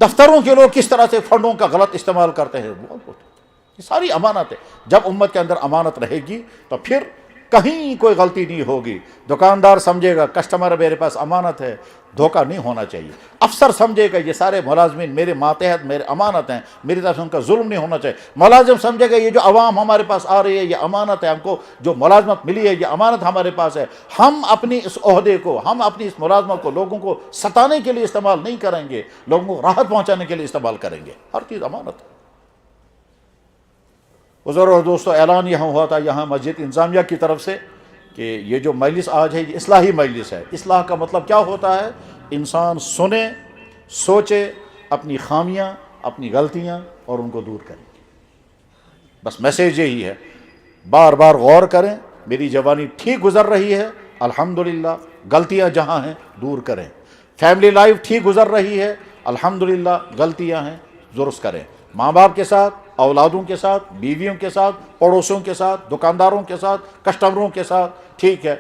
دفتروں کے لوگ کس طرح سے فنڈوں کا غلط استعمال کرتے ہیں، یہ ساری امانت ہے۔ جب امت کے اندر امانت رہے گی تو پھر کہیں کوئی غلطی نہیں ہوگی۔ دکاندار سمجھے گا کسٹمر میرے پاس امانت ہے، دھوکہ نہیں ہونا چاہیے۔ افسر سمجھے گا یہ سارے ملازمین میرے ماتحت میرے امانت ہیں، میری طرف سے ان کا ظلم نہیں ہونا چاہیے۔ ملازم سمجھے گا یہ جو عوام ہمارے پاس آ رہی ہے یہ امانت ہے، ہم کو جو ملازمت ملی ہے یہ امانت ہمارے پاس ہے، ہم اپنی اس عہدے کو، ہم اپنی اس ملازمت کو لوگوں کو ستانے کے لیے استعمال نہیں کریں گے، لوگوں کو راحت پہنچانے کے لیے استعمال کریں گے۔ ہر چیز امانت ہے۔ بزرگوں اور دوستوں، اعلان یہاں ہوا تھا یہاں مسجد انتظامیہ کی طرف سے کہ یہ جو مجلس آج ہے یہ اصلاحی مجلس ہے۔ اصلاح کا مطلب کیا ہوتا ہے؟ انسان سنے، سوچے، اپنی خامیاں، اپنی غلطیاں اور ان کو دور کریں۔ بس میسیج یہی ہے، بار بار غور کریں، میری جوانی ٹھیک گزر رہی ہے الحمدللہ، غلطیاں جہاں ہیں دور کریں۔ فیملی لائف ٹھیک گزر رہی ہے الحمدللہ، غلطیاں ہیں درست کریں۔ ماں باپ کے ساتھ، اولادوں کے ساتھ، بیویوں کے ساتھ، پڑوسیوں کے ساتھ، دکانداروں کے ساتھ، کسٹمروں کے ساتھ، ٹھیک ہے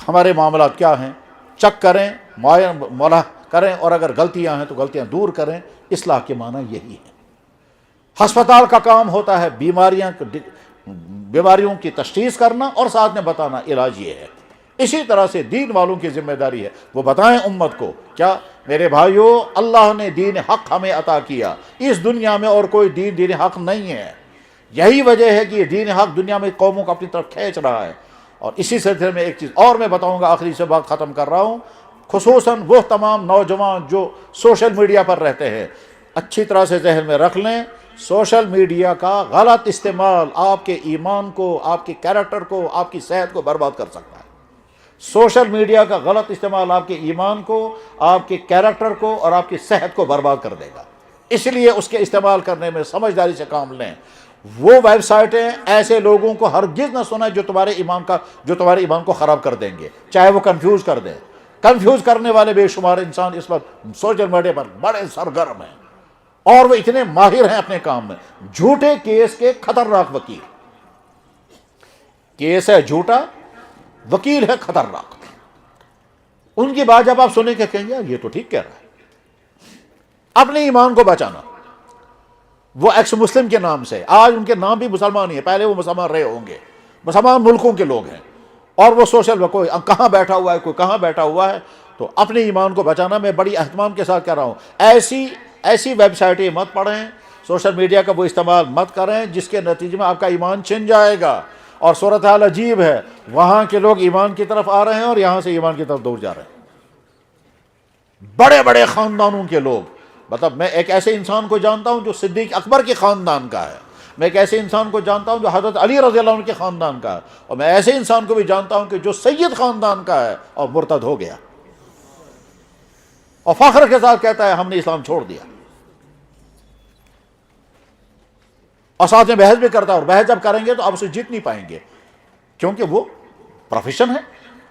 ہمارے معاملات کیا ہیں، چیک کریں، مولا کریں، اور اگر غلطیاں ہیں تو غلطیاں دور کریں۔ اصلاح کے معنی یہی ہے۔ ہسپتال کا کام ہوتا ہے بیماریوں کی تشخیص کرنا اور ساتھ میں بتانا علاج یہ ہے۔ اسی طرح سے دین والوں کی ذمہ داری ہے وہ بتائیں امت کو، کیا میرے بھائیو اللہ نے دین حق ہمیں عطا کیا، اس دنیا میں اور کوئی دین حق نہیں ہے۔ یہی وجہ ہے کہ یہ دین حق دنیا میں قوموں کو اپنی طرف کھینچ رہا ہے۔ اور اسی سلسلے میں ایک چیز اور میں بتاؤں گا، آخری سے بات ختم کر رہا ہوں، خصوصاً وہ تمام نوجوان جو سوشل میڈیا پر رہتے ہیں، اچھی طرح سے ذہن میں رکھ لیں، سوشل میڈیا کا غلط استعمال آپ کے ایمان کو، آپ کے کیریکٹر کو، آپ کی صحت کو برباد کر سکتا ہے۔ سوشل میڈیا کا غلط استعمال آپ کے ایمان کو، آپ کے کیریکٹر کو اور آپ کی صحت کو برباد کر دے گا۔ اس لیے اس کے استعمال کرنے میں سمجھداری سے کام لیں۔ وہ ویب سائٹیں ایسے لوگوں کو ہرگز نہ سنیں جو تمہارے ایمان کو خراب کر دیں گے، چاہے وہ کنفیوز کر دیں۔ کنفیوز کرنے والے بے شمار انسان اس وقت سوشل میڈیا پر بڑے سرگرم ہیں، اور وہ اتنے ماہر ہیں اپنے کام میں۔ جھوٹے کیس کے خطرناک وکیل، کیس ہے جھوٹا، وکیل ہے خطرناک۔ ان کی بات جب آپ سنیں کہ کہیں گے یہ تو ٹھیک کہہ رہا ہے۔ اپنے ایمان کو بچانا، وہ ایکس مسلم کے نام سے، آج ان کے نام بھی مسلمان ہی ہے، پہلے وہ مسلمان رہے ہوں گے، مسلمان ملکوں کے لوگ ہیں، اور وہ سوشل کوئی کہاں بیٹھا ہوا ہے، کوئی کہاں بیٹھا ہوا ہے۔ تو اپنے ایمان کو بچانا میں بڑی اہتمام کے ساتھ کہہ رہا ہوں۔ ایسی ویب سائٹیں مت پڑھیں، سوشل میڈیا کا وہ استعمال مت کریں جس کے نتیجے میں آپ کا ایمان چھن جائے گا۔ اور صورتحال عجیب ہے، وہاں کے لوگ ایمان کی طرف آ رہے ہیں اور یہاں سے ایمان کی طرف دور جا رہے ہیں۔ بڑے بڑے خاندانوں کے لوگ، مطلب میں ایک ایسے انسان کو جانتا ہوں جو صدیق اکبر کے خاندان کا ہے، میں ایک ایسے انسان کو جانتا ہوں جو حضرت علی رضی اللہ عنہ کے خاندان کا ہے، اور میں ایسے انسان کو بھی جانتا ہوں کہ جو سید خاندان کا ہے اور مرتد ہو گیا، اور فخر کے ساتھ کہتا ہے ہم نے اسلام چھوڑ دیا، اور ساتھ میں بحث بھی کرتا ہے، اور بحث جب کریں گے تو آپ اسے جیت نہیں پائیں گے، کیونکہ وہ پروفیشن ہے،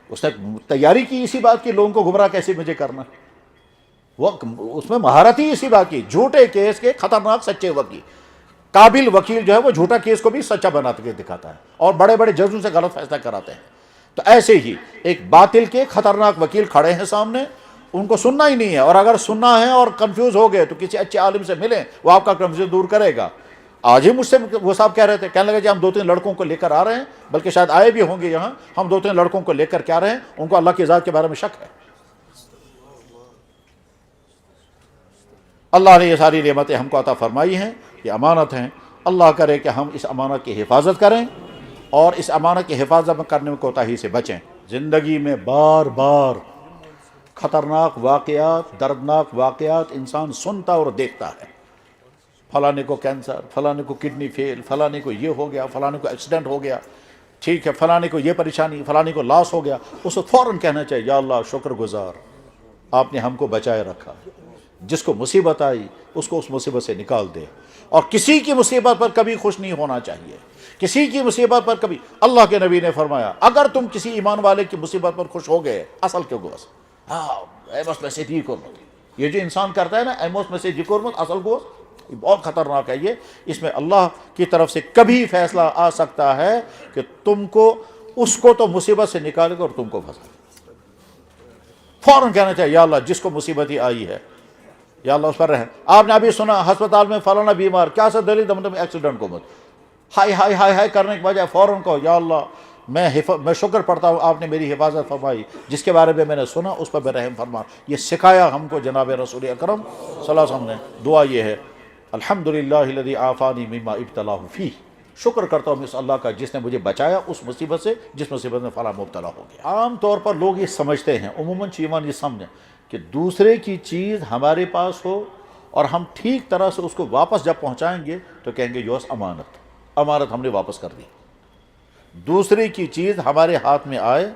اس نے تیاری کی اسی بات کی لوگوں کو گمراہ کیسے مجھے کرنا، وہ اس میں مہارت ہی اسی بات کی۔ جھوٹے کیس کے خطرناک سچے وکیل، قابل وکیل جو ہے وہ جھوٹا کیس کو بھی سچا بنا کے دکھاتا ہے اور بڑے بڑے ججوں سے غلط فیصلہ کراتے ہیں۔ تو ایسے ہی ایک باطل کے خطرناک وکیل کھڑے ہیں سامنے، ان کو سننا ہی نہیں ہے، اور اگر سننا ہے اور کنفیوز ہو گئے تو کسی اچھے عالم سے ملیں، وہ آپ کا کنفیوژن دور کرے گا۔ آج ہی مجھ سے وہ صاحب کہہ رہے تھے، کہنے لگے جی ہم 2-3 لڑکوں کو لے کر آ رہے ہیں، بلکہ شاید آئے بھی ہوں گے یہاں، ہم 2-3 لڑکوں کو لے کر کے آ رہے ہیں، ان کو اللہ کی ذات کے بارے میں شک ہے۔ اللہ نے یہ ساری نعمتیں ہم کو عطا فرمائی ہیں، یہ امانت ہیں، اللہ کرے کہ ہم اس امانت کی حفاظت کریں اور اس امانت کی حفاظت کرنے میں کوتاہی سے بچیں۔ زندگی میں بار بار خطرناک واقعات، دردناک واقعات انسان سنتا اور دیکھتا ہے، فلانے کو کینسر، فلانے کو کڈنی فیل، فلانے کو یہ ہو گیا، فلانے کو ایکسیڈنٹ ہو گیا، ٹھیک ہے، فلانے کو یہ پریشانی، فلانے کو لاس ہو گیا، اس کو فوراً کہنا چاہیے یا اللہ شکر گزار، آپ نے ہم کو بچائے رکھا۔ جس کو مصیبت آئی اس کو اس مصیبت سے نکال دے، اور کسی کی مصیبت پر کبھی خوش نہیں ہونا چاہیے، کسی کی مصیبت پر کبھی۔ اللہ کے نبی نے فرمایا اگر تم کسی ایمان والے کی مصیبت پر خوش ہو گئے، اصل کیوں گوس ایموس میں سے یہ جو انسان کرتا ہے نا ایموس میں سے جکرمت اصل گوس، یہ بہت خطرناک ہے۔ یہ اس میں اللہ کی طرف سے کبھی فیصلہ آ سکتا ہے کہ تم کو، اس کو تو مصیبت سے نکالے گا اور تم کو پھنسا۔ فوراً کہنا چاہیے یا اللہ جس کو مصیبت ہی آئی ہے یا اللہ اس پر رحم۔ آپ نے ابھی سنا ہسپتال میں فلانا بیمار، کیا سا دلیل دم ایکسیڈنٹ کو مت، ہائی ہائی ہائی ہائی کرنے کے بجائے فوراً کہو یا اللہ میں شکر پڑھتا ہوں آپ نے میری حفاظت فرمائی، جس کے بارے میں نے سنا اس پر میں رحم فرما۔ یہ سکھایا ہم کو جناب رسول اکرم صلی اللہ علیہ وسلم نے۔ دعا یہ ہے الحمدللہ الذی عافانی مما ابتلاہ فیہ، شکر کرتا ہوں اس اللہ کا جس نے مجھے بچایا اس مصیبت سے جس مصیبت میں فلاں مبتلا ہو گیا۔ عام طور پر لوگ یہ سمجھتے ہیں، عموماً چیمان یہ سمجھیں کہ دوسرے کی چیز ہمارے پاس ہو اور ہم ٹھیک طرح سے اس کو واپس جب پہنچائیں گے تو کہیں گے یوس امانت ہم نے واپس کر دی۔ دوسرے کی چیز ہمارے ہاتھ میں آئے،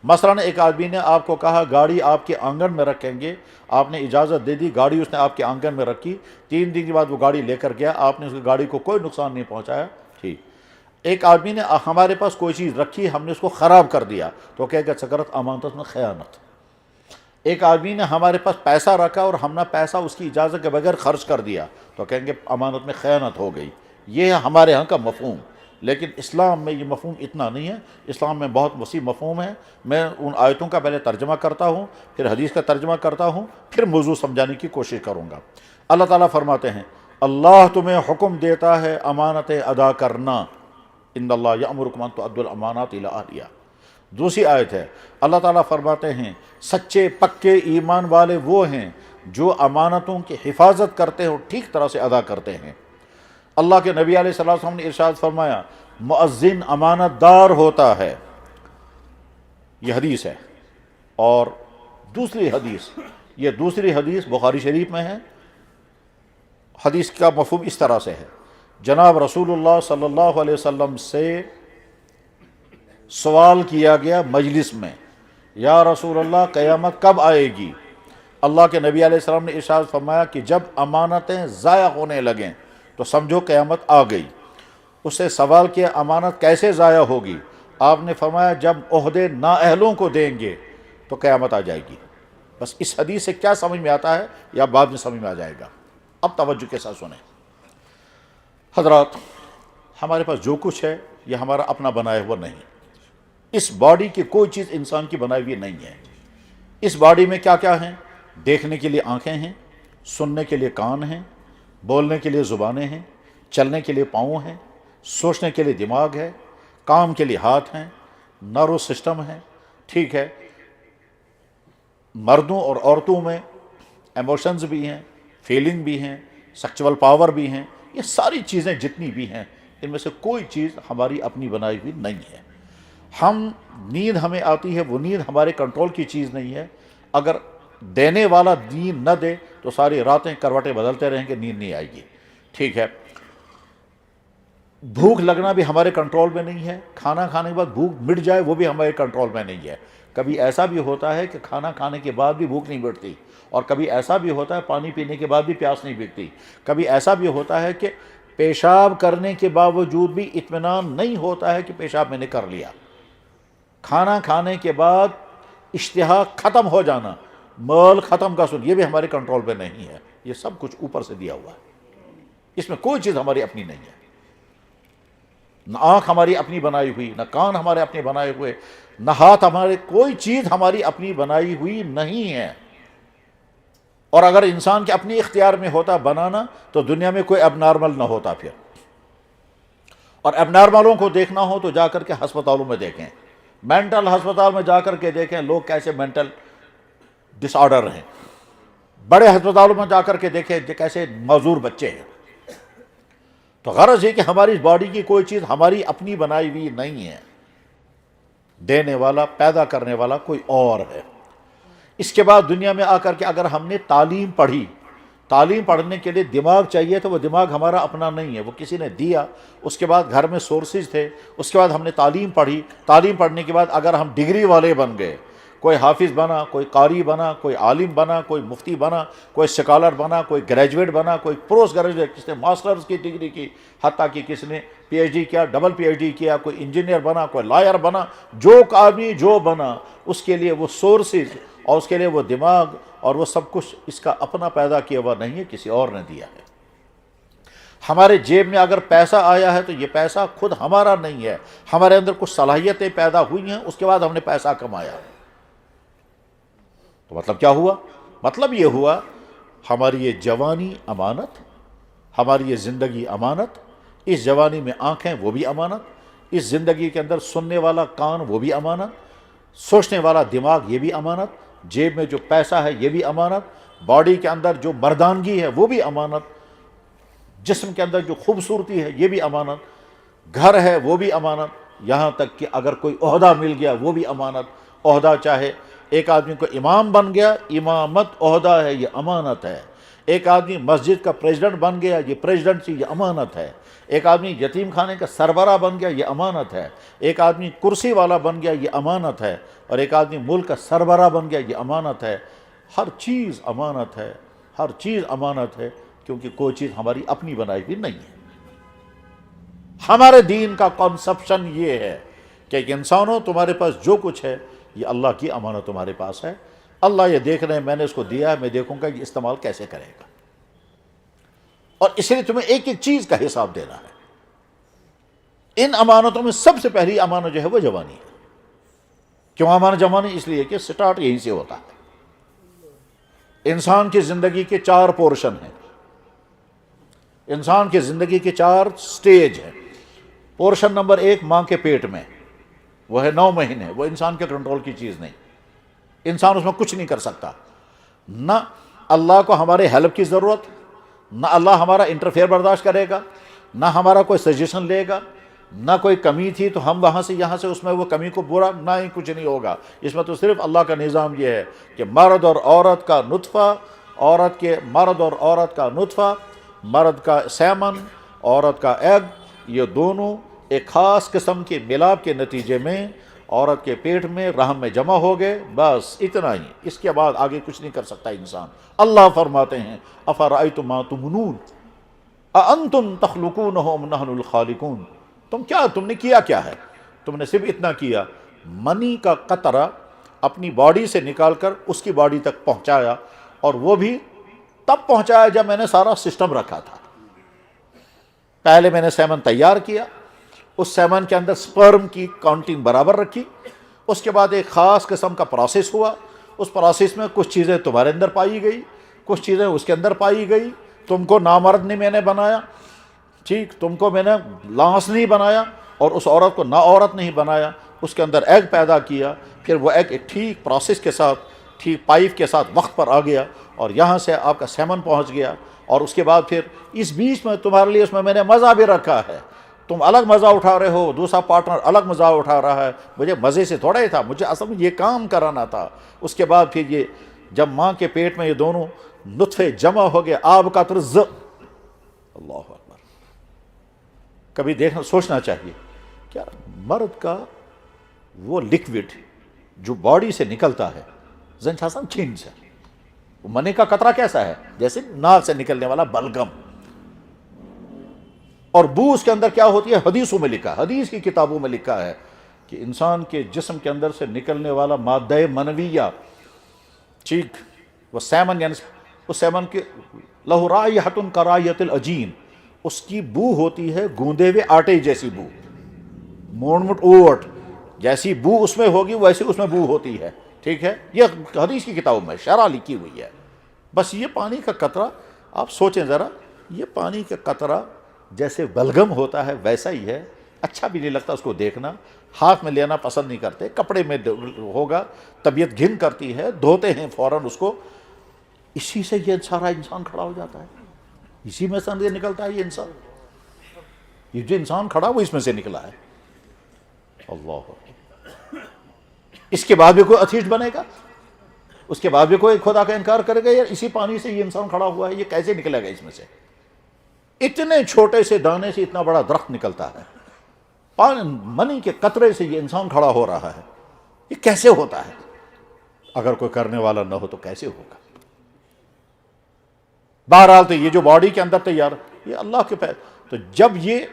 مثلاً ایک آدمی نے آپ کو کہا گاڑی آپ کے آنگن میں رکھیں گے، آپ نے اجازت دے دی، گاڑی اس نے آپ کے آنگن میں رکھی، 3 دن کے بعد وہ گاڑی لے کر گیا، آپ نے اس کی گاڑی کو کوئی نقصان نہیں پہنچایا، ٹھیک۔ ایک آدمی نے ہمارے پاس کوئی چیز رکھی، ہم نے اس کو خراب کر دیا تو کہے گا سکرت امانت میں خیانت۔ ایک آدمی نے ہمارے پاس پیسہ رکھا اور ہم نے پیسہ اس کی اجازت کے بغیر خرچ کر دیا تو کہیں گے امانت میں خیانت ہو گئی۔ یہ ہے ہمارے ہاں کا مفہوم، لیکن اسلام میں یہ مفہوم اتنا نہیں ہے، اسلام میں بہت وسیع مفہوم ہے۔ میں ان آیتوں کا پہلے ترجمہ کرتا ہوں، پھر حدیث کا ترجمہ کرتا ہوں، پھر موضوع سمجھانے کی کوشش کروں گا۔ اللہ تعالیٰ فرماتے ہیں اللہ تمہیں حکم دیتا ہے امانتیں ادا کرنا، ان اللہ یأمرکم ان تؤدوا الامانات الی اہلہا۔ دوسری آیت ہے اللہ تعالیٰ فرماتے ہیں سچے پکے ایمان والے وہ ہیں جو امانتوں کی حفاظت کرتے ہیں اور ٹھیک طرح سے ادا کرتے ہیں۔ اللہ کے نبی علیہ الصلوۃ والسلام نے ارشاد فرمایا مؤذن امانت دار ہوتا ہے، یہ حدیث ہے۔ اور دوسری حدیث بخاری شریف میں ہے۔ حدیث کا مفہوم اس طرح سے ہے، جناب رسول اللہ صلی اللہ علیہ وسلم سے سوال کیا گیا مجلس میں، یا رسول اللہ قیامت کب آئے گی؟ اللہ کے نبی علیہ السلام نے ارشاد فرمایا کہ جب امانتیں ضائع ہونے لگیں تو سمجھو قیامت آ گئی۔ اس سے سوال کیا امانت کیسے ضائع ہوگی؟ آپ نے فرمایا جب عہدے نااہلوں کو دیں گے تو قیامت آ جائے گی۔ بس اس حدیث سے کیا سمجھ میں آتا ہے یا بعد میں سمجھ میں آ جائے گا؟ اب توجہ کے ساتھ سنیں حضرات، ہمارے پاس جو کچھ ہے یہ ہمارا اپنا بنایا ہوا نہیں۔ اس باڈی کی کوئی چیز انسان کی بنائی ہوئی نہیں ہے۔ اس باڈی میں کیا کیا ہیں؟ دیکھنے کے لیے آنکھیں ہیں، سننے کے لیے کان ہیں، بولنے کے لیے زبانیں ہیں، چلنے کے لیے پاؤں ہیں، سوچنے کے لیے دماغ ہے، کام کے لیے ہاتھ ہیں، نرو سسٹم ہے، ٹھیک ہے۔ مردوں اور عورتوں میں ایموشنز بھی ہیں، فیلنگ بھی ہیں، سیکچول پاور بھی ہیں۔ یہ ساری چیزیں جتنی بھی ہیں ان میں سے کوئی چیز ہماری اپنی بنائی ہوئی نہیں ہے۔ نیند ہمیں آتی ہے، وہ نیند ہمارے کنٹرول کی چیز نہیں ہے۔ اگر دینے والا نیند نہ دے تو ساری راتیں کروٹیں بدلتے رہیں گے، نیند نہیں آئے گی، ٹھیک ہے۔ بھوک لگنا بھی ہمارے کنٹرول میں نہیں ہے، کھانا کھانے کے بعد بھوک مٹ جائے وہ بھی ہمارے کنٹرول میں نہیں ہے۔ کبھی ایسا بھی ہوتا ہے کہ کھانا کھانے کے بعد بھی بھوک نہیں مٹتی، اور کبھی ایسا بھی ہوتا ہے پانی پینے کے بعد بھی پیاس نہیں بھیگتی۔ کبھی ایسا بھی ہوتا ہے کہ پیشاب کرنے کے باوجود بھی اطمینان نہیں ہوتا ہے کہ پیشاب میں نے کر لیا۔ کھانا کھانے کے بعد اشتہا ختم ہو جانا، مال ختم کا سن، یہ بھی ہمارے کنٹرول میں نہیں ہے۔ یہ سب کچھ اوپر سے دیا ہوا ہے، اس میں کوئی چیز ہماری اپنی نہیں ہے۔ نہ آنکھ ہماری اپنی بنائی ہوئی، نہ کان ہمارے اپنے بنائے ہوئے، نہ ہاتھ ہمارے، کوئی چیز ہماری اپنی بنائی ہوئی نہیں ہے۔ اور اگر انسان کے اپنی اختیار میں ہوتا بنانا تو دنیا میں کوئی اب نارمل نہ ہوتا پھر۔ اور اب نارملوں کو دیکھنا ہو تو جا کر کے ہسپتالوں میں دیکھیں، مینٹل ہسپتال میں جا کر کے دیکھیں لوگ کیسے مینٹل ڈس آرڈر ہیں، بڑے ہسپتالوں میں جا کر کے دیکھیں کیسے معذور بچے ہیں۔ تو غرض یہ کہ ہماری باڈی کی کوئی چیز ہماری اپنی بنائی ہوئی نہیں ہے، دینے والا، پیدا کرنے والا کوئی اور ہے۔ اس کے بعد دنیا میں آ کر کے اگر ہم نے تعلیم پڑھی، تعلیم پڑھنے کے لیے دماغ چاہیے تو وہ دماغ ہمارا اپنا نہیں ہے، وہ کسی نے دیا۔ اس کے بعد گھر میں سورسز تھے، اس کے بعد ہم نے تعلیم پڑھی، تعلیم پڑھنے کے بعد اگر ہم ڈگری والے بن گئے، کوئی حافظ بنا، کوئی قاری بنا، کوئی عالم بنا، کوئی مفتی بنا، کوئی سکالر بنا، کوئی گریجویٹ بنا، کوئی پوسٹ گریجویٹ، کس نے ماسٹرز کی ڈگری کی، حتیٰ کہ کس نے پی ایچ ڈی کیا، ڈبل پی ایچ ڈی کیا، کوئی انجینئر بنا، کوئی لائر بنا، جو آدمی جو بنا اس کے لیے وہ سورسز اور اس کے لیے وہ دماغ اور وہ سب کچھ اس کا اپنا پیدا کیا ہوا نہیں ہے، کسی اور نے دیا ہے۔ ہمارے جیب میں اگر پیسہ آیا ہے تو یہ پیسہ خود ہمارا نہیں ہے، ہمارے اندر کچھ صلاحیتیں پیدا ہوئی ہیں، اس کے بعد ہم نے پیسہ کمایا۔ تو مطلب کیا ہوا؟ مطلب یہ ہوا ہماری یہ جوانی امانت، ہماری یہ زندگی امانت، اس جوانی میں آنکھیں وہ بھی امانت، اس زندگی کے اندر سننے والا کان وہ بھی امانت، سوچنے والا دماغ یہ بھی امانت، جیب میں جو پیسہ ہے یہ بھی امانت، باڈی کے اندر جو مردانگی ہے وہ بھی امانت، جسم کے اندر جو خوبصورتی ہے یہ بھی امانت، گھر ہے وہ بھی امانت، یہاں تک کہ اگر کوئی عہدہ مل گیا وہ بھی امانت۔ عہدہ چاہے ایک آدمی کو امام بن گیا، امامت عہدہ ہے، یہ امانت ہے۔ ایک آدمی مسجد کا پریزیڈنٹ بن گیا، یہ پریزیڈنسی، یہ امانت ہے۔ ایک آدمی یتیم خانے کا سربراہ بن گیا، یہ امانت ہے۔ ایک آدمی کرسی والا بن گیا، یہ امانت ہے۔ اور ایک آدمی ملک کا سربراہ بن گیا، یہ امانت ہے۔ ہر چیز امانت ہے، ہر چیز امانت ہے، کیونکہ کوئی چیز ہماری اپنی بنائی ہوئی نہیں ہے۔ ہمارے دین کا کنسپشن یہ ہے کہ انسانوں تمہارے پاس جو کچھ ہے یہ اللہ کی امانت تمہارے پاس ہے۔ اللہ یہ دیکھ رہے ہیں، میں نے اس کو دیا ہے، میں دیکھوں گا یہ استعمال کیسے کرے گا، اور اس لیے تمہیں ایک ایک چیز کا حساب دینا ہے۔ ان امانتوں میں سب سے پہلی امانت جو ہے وہ جوانی ہے۔ کیوں امانت جوانی؟ اس لیے کہ سٹارٹ یہیں سے ہوتا ہے۔ انسان کی زندگی کے 4 پورشن ہیں، انسان کی زندگی کے 4 سٹیج ہیں۔ پورشن نمبر 1 ماں کے پیٹ میں، وہ ہے 9 مہینے، وہ انسان کے کنٹرول کی چیز نہیں، انسان اس میں کچھ نہیں کر سکتا۔ نہ اللہ کو ہمارے ہیلپ کی ضرورت، نہ اللہ ہمارا انٹرفیئر برداشت کرے گا، نہ ہمارا کوئی سجیشن لے گا، نہ کوئی کمی تھی تو ہم وہاں سے یہاں سے اس میں وہ کمی کو برا، نہ ہی کچھ نہیں ہوگا۔ اس میں تو صرف اللہ کا نظام یہ ہے کہ مرد اور عورت کا نطفہ، عورت کے مرد اور عورت کا نطفہ، مرد کا سیمن، عورت کا ایگ، یہ دونوں ایک خاص قسم کے ملاپ کے نتیجے میں عورت کے پیٹ میں رحم میں جمع ہو گئے، بس اتنا ہی، اس کے بعد آگے کچھ نہیں کر سکتا انسان۔ اللہ فرماتے ہیں افرأیتم ما تمنون اانتم تخلقونہ ام نحن الخالقون، تم نے کیا ہے؟ تم نے صرف اتنا کیا، منی کا قطرہ اپنی باڈی سے نکال کر اس کی باڈی تک پہنچایا، اور وہ بھی تب پہنچایا جب میں نے سارا سسٹم رکھا تھا۔ پہلے میں نے سیمن تیار کیا، اس سیمن کے اندر سپرم کی کاؤنٹنگ برابر رکھی، اس کے بعد ایک خاص قسم کا پروسیس ہوا، اس پروسیس میں کچھ چیزیں تمہارے اندر پائی گئی، کچھ چیزیں اس کے اندر پائی گئی، تم کو نامرد نہیں میں نے بنایا، ٹھیک، تم کو میں نے لانس نہیں بنایا، اور اس عورت کو نا عورت نہیں بنایا، اس کے اندر ایگ پیدا کیا، پھر وہ ایگ ایک ٹھیک پروسیس کے ساتھ، ٹھیک پائپ کے ساتھ وقت پر آ گیا، اور یہاں سے آپ کا سیمن پہنچ گیا، اور اس کے بعد پھر اس بیچ میں تمہارے لیے اس میں نے مزہ بھی رکھا ہے، تم الگ مزہ اٹھا رہے ہو، دوسرا پارٹنر الگ مزہ اٹھا رہا ہے، مجھے مزے سے تھوڑا ہی تھا، مجھے اصل میں یہ کام کرانا تھا۔ اس کے بعد پھر یہ جب ماں کے پیٹ میں یہ دونوں نطفے جمع ہو گئے، آب کا طرز، اللہ اکبر، کبھی دیکھنا سوچنا چاہیے کیا مرد کا وہ لکوڈ جو باڈی سے نکلتا ہے، زن چھاسم چھین سے، وہ منی کا قطرہ کیسا ہے؟ جیسے ناک سے نکلنے والا بلغم، اور بو اس کے اندر کیا ہوتی ہے؟ حدیثوں میں لکھا، حدیث کی کتابوں میں لکھا ہے کہ انسان کے جسم کے اندر سے نکلنے والا مادہ منویہ، ٹھیک، وہ سیمن، یعنی اس سیمن کے لہ رائحۃ کرائحۃ العجین، اس کی بو ہوتی ہے گوندے ہوئے آٹے جیسی بو، مونڈ مٹ اوٹ جیسی بو اس میں ہوگی، ویسی اس میں بو ہوتی ہے، ٹھیک ہے، یہ حدیث کی کتابوں میں شرح لکھی ہوئی ہے۔ بس یہ پانی کا قطرہ، آپ سوچیں ذرا، یہ پانی کا قطرہ جیسے بلغم ہوتا ہے ویسا ہی ہے، اچھا بھی نہیں لگتا اس کو دیکھنا، ہاتھ میں لینا پسند نہیں کرتے، کپڑے میں ہوگا طبیعت گھن کرتی ہے، دھوتے ہیں فوراً اس کو، اسی سے یہ سارا انسان کھڑا ہو جاتا ہے، اسی میں سے نکلتا ہے یہ انسان، یہ جو انسان کھڑا وہ اس میں سے نکلا ہے، اللہ، اس کے بعد بھی کوئی اتھیسٹ بنے گا؟ اس کے بعد بھی کوئی خدا کا انکار کرے گا؟ یار اسی پانی سے یہ انسان کھڑا ہوا ہے، یہ کیسے نکلے گا اس میں سے؟ اتنے چھوٹے سے دانے سے اتنا بڑا درخت نکلتا ہے، منی کے قطرے سے یہ انسان کھڑا ہو رہا ہے، یہ کیسے ہوتا ہے؟ اگر کوئی کرنے والا نہ ہو تو کیسے ہوگا؟ بہرحال تو یہ جو باڈی کے اندر تیار، یہ اللہ کے پیدا، تو جب یہ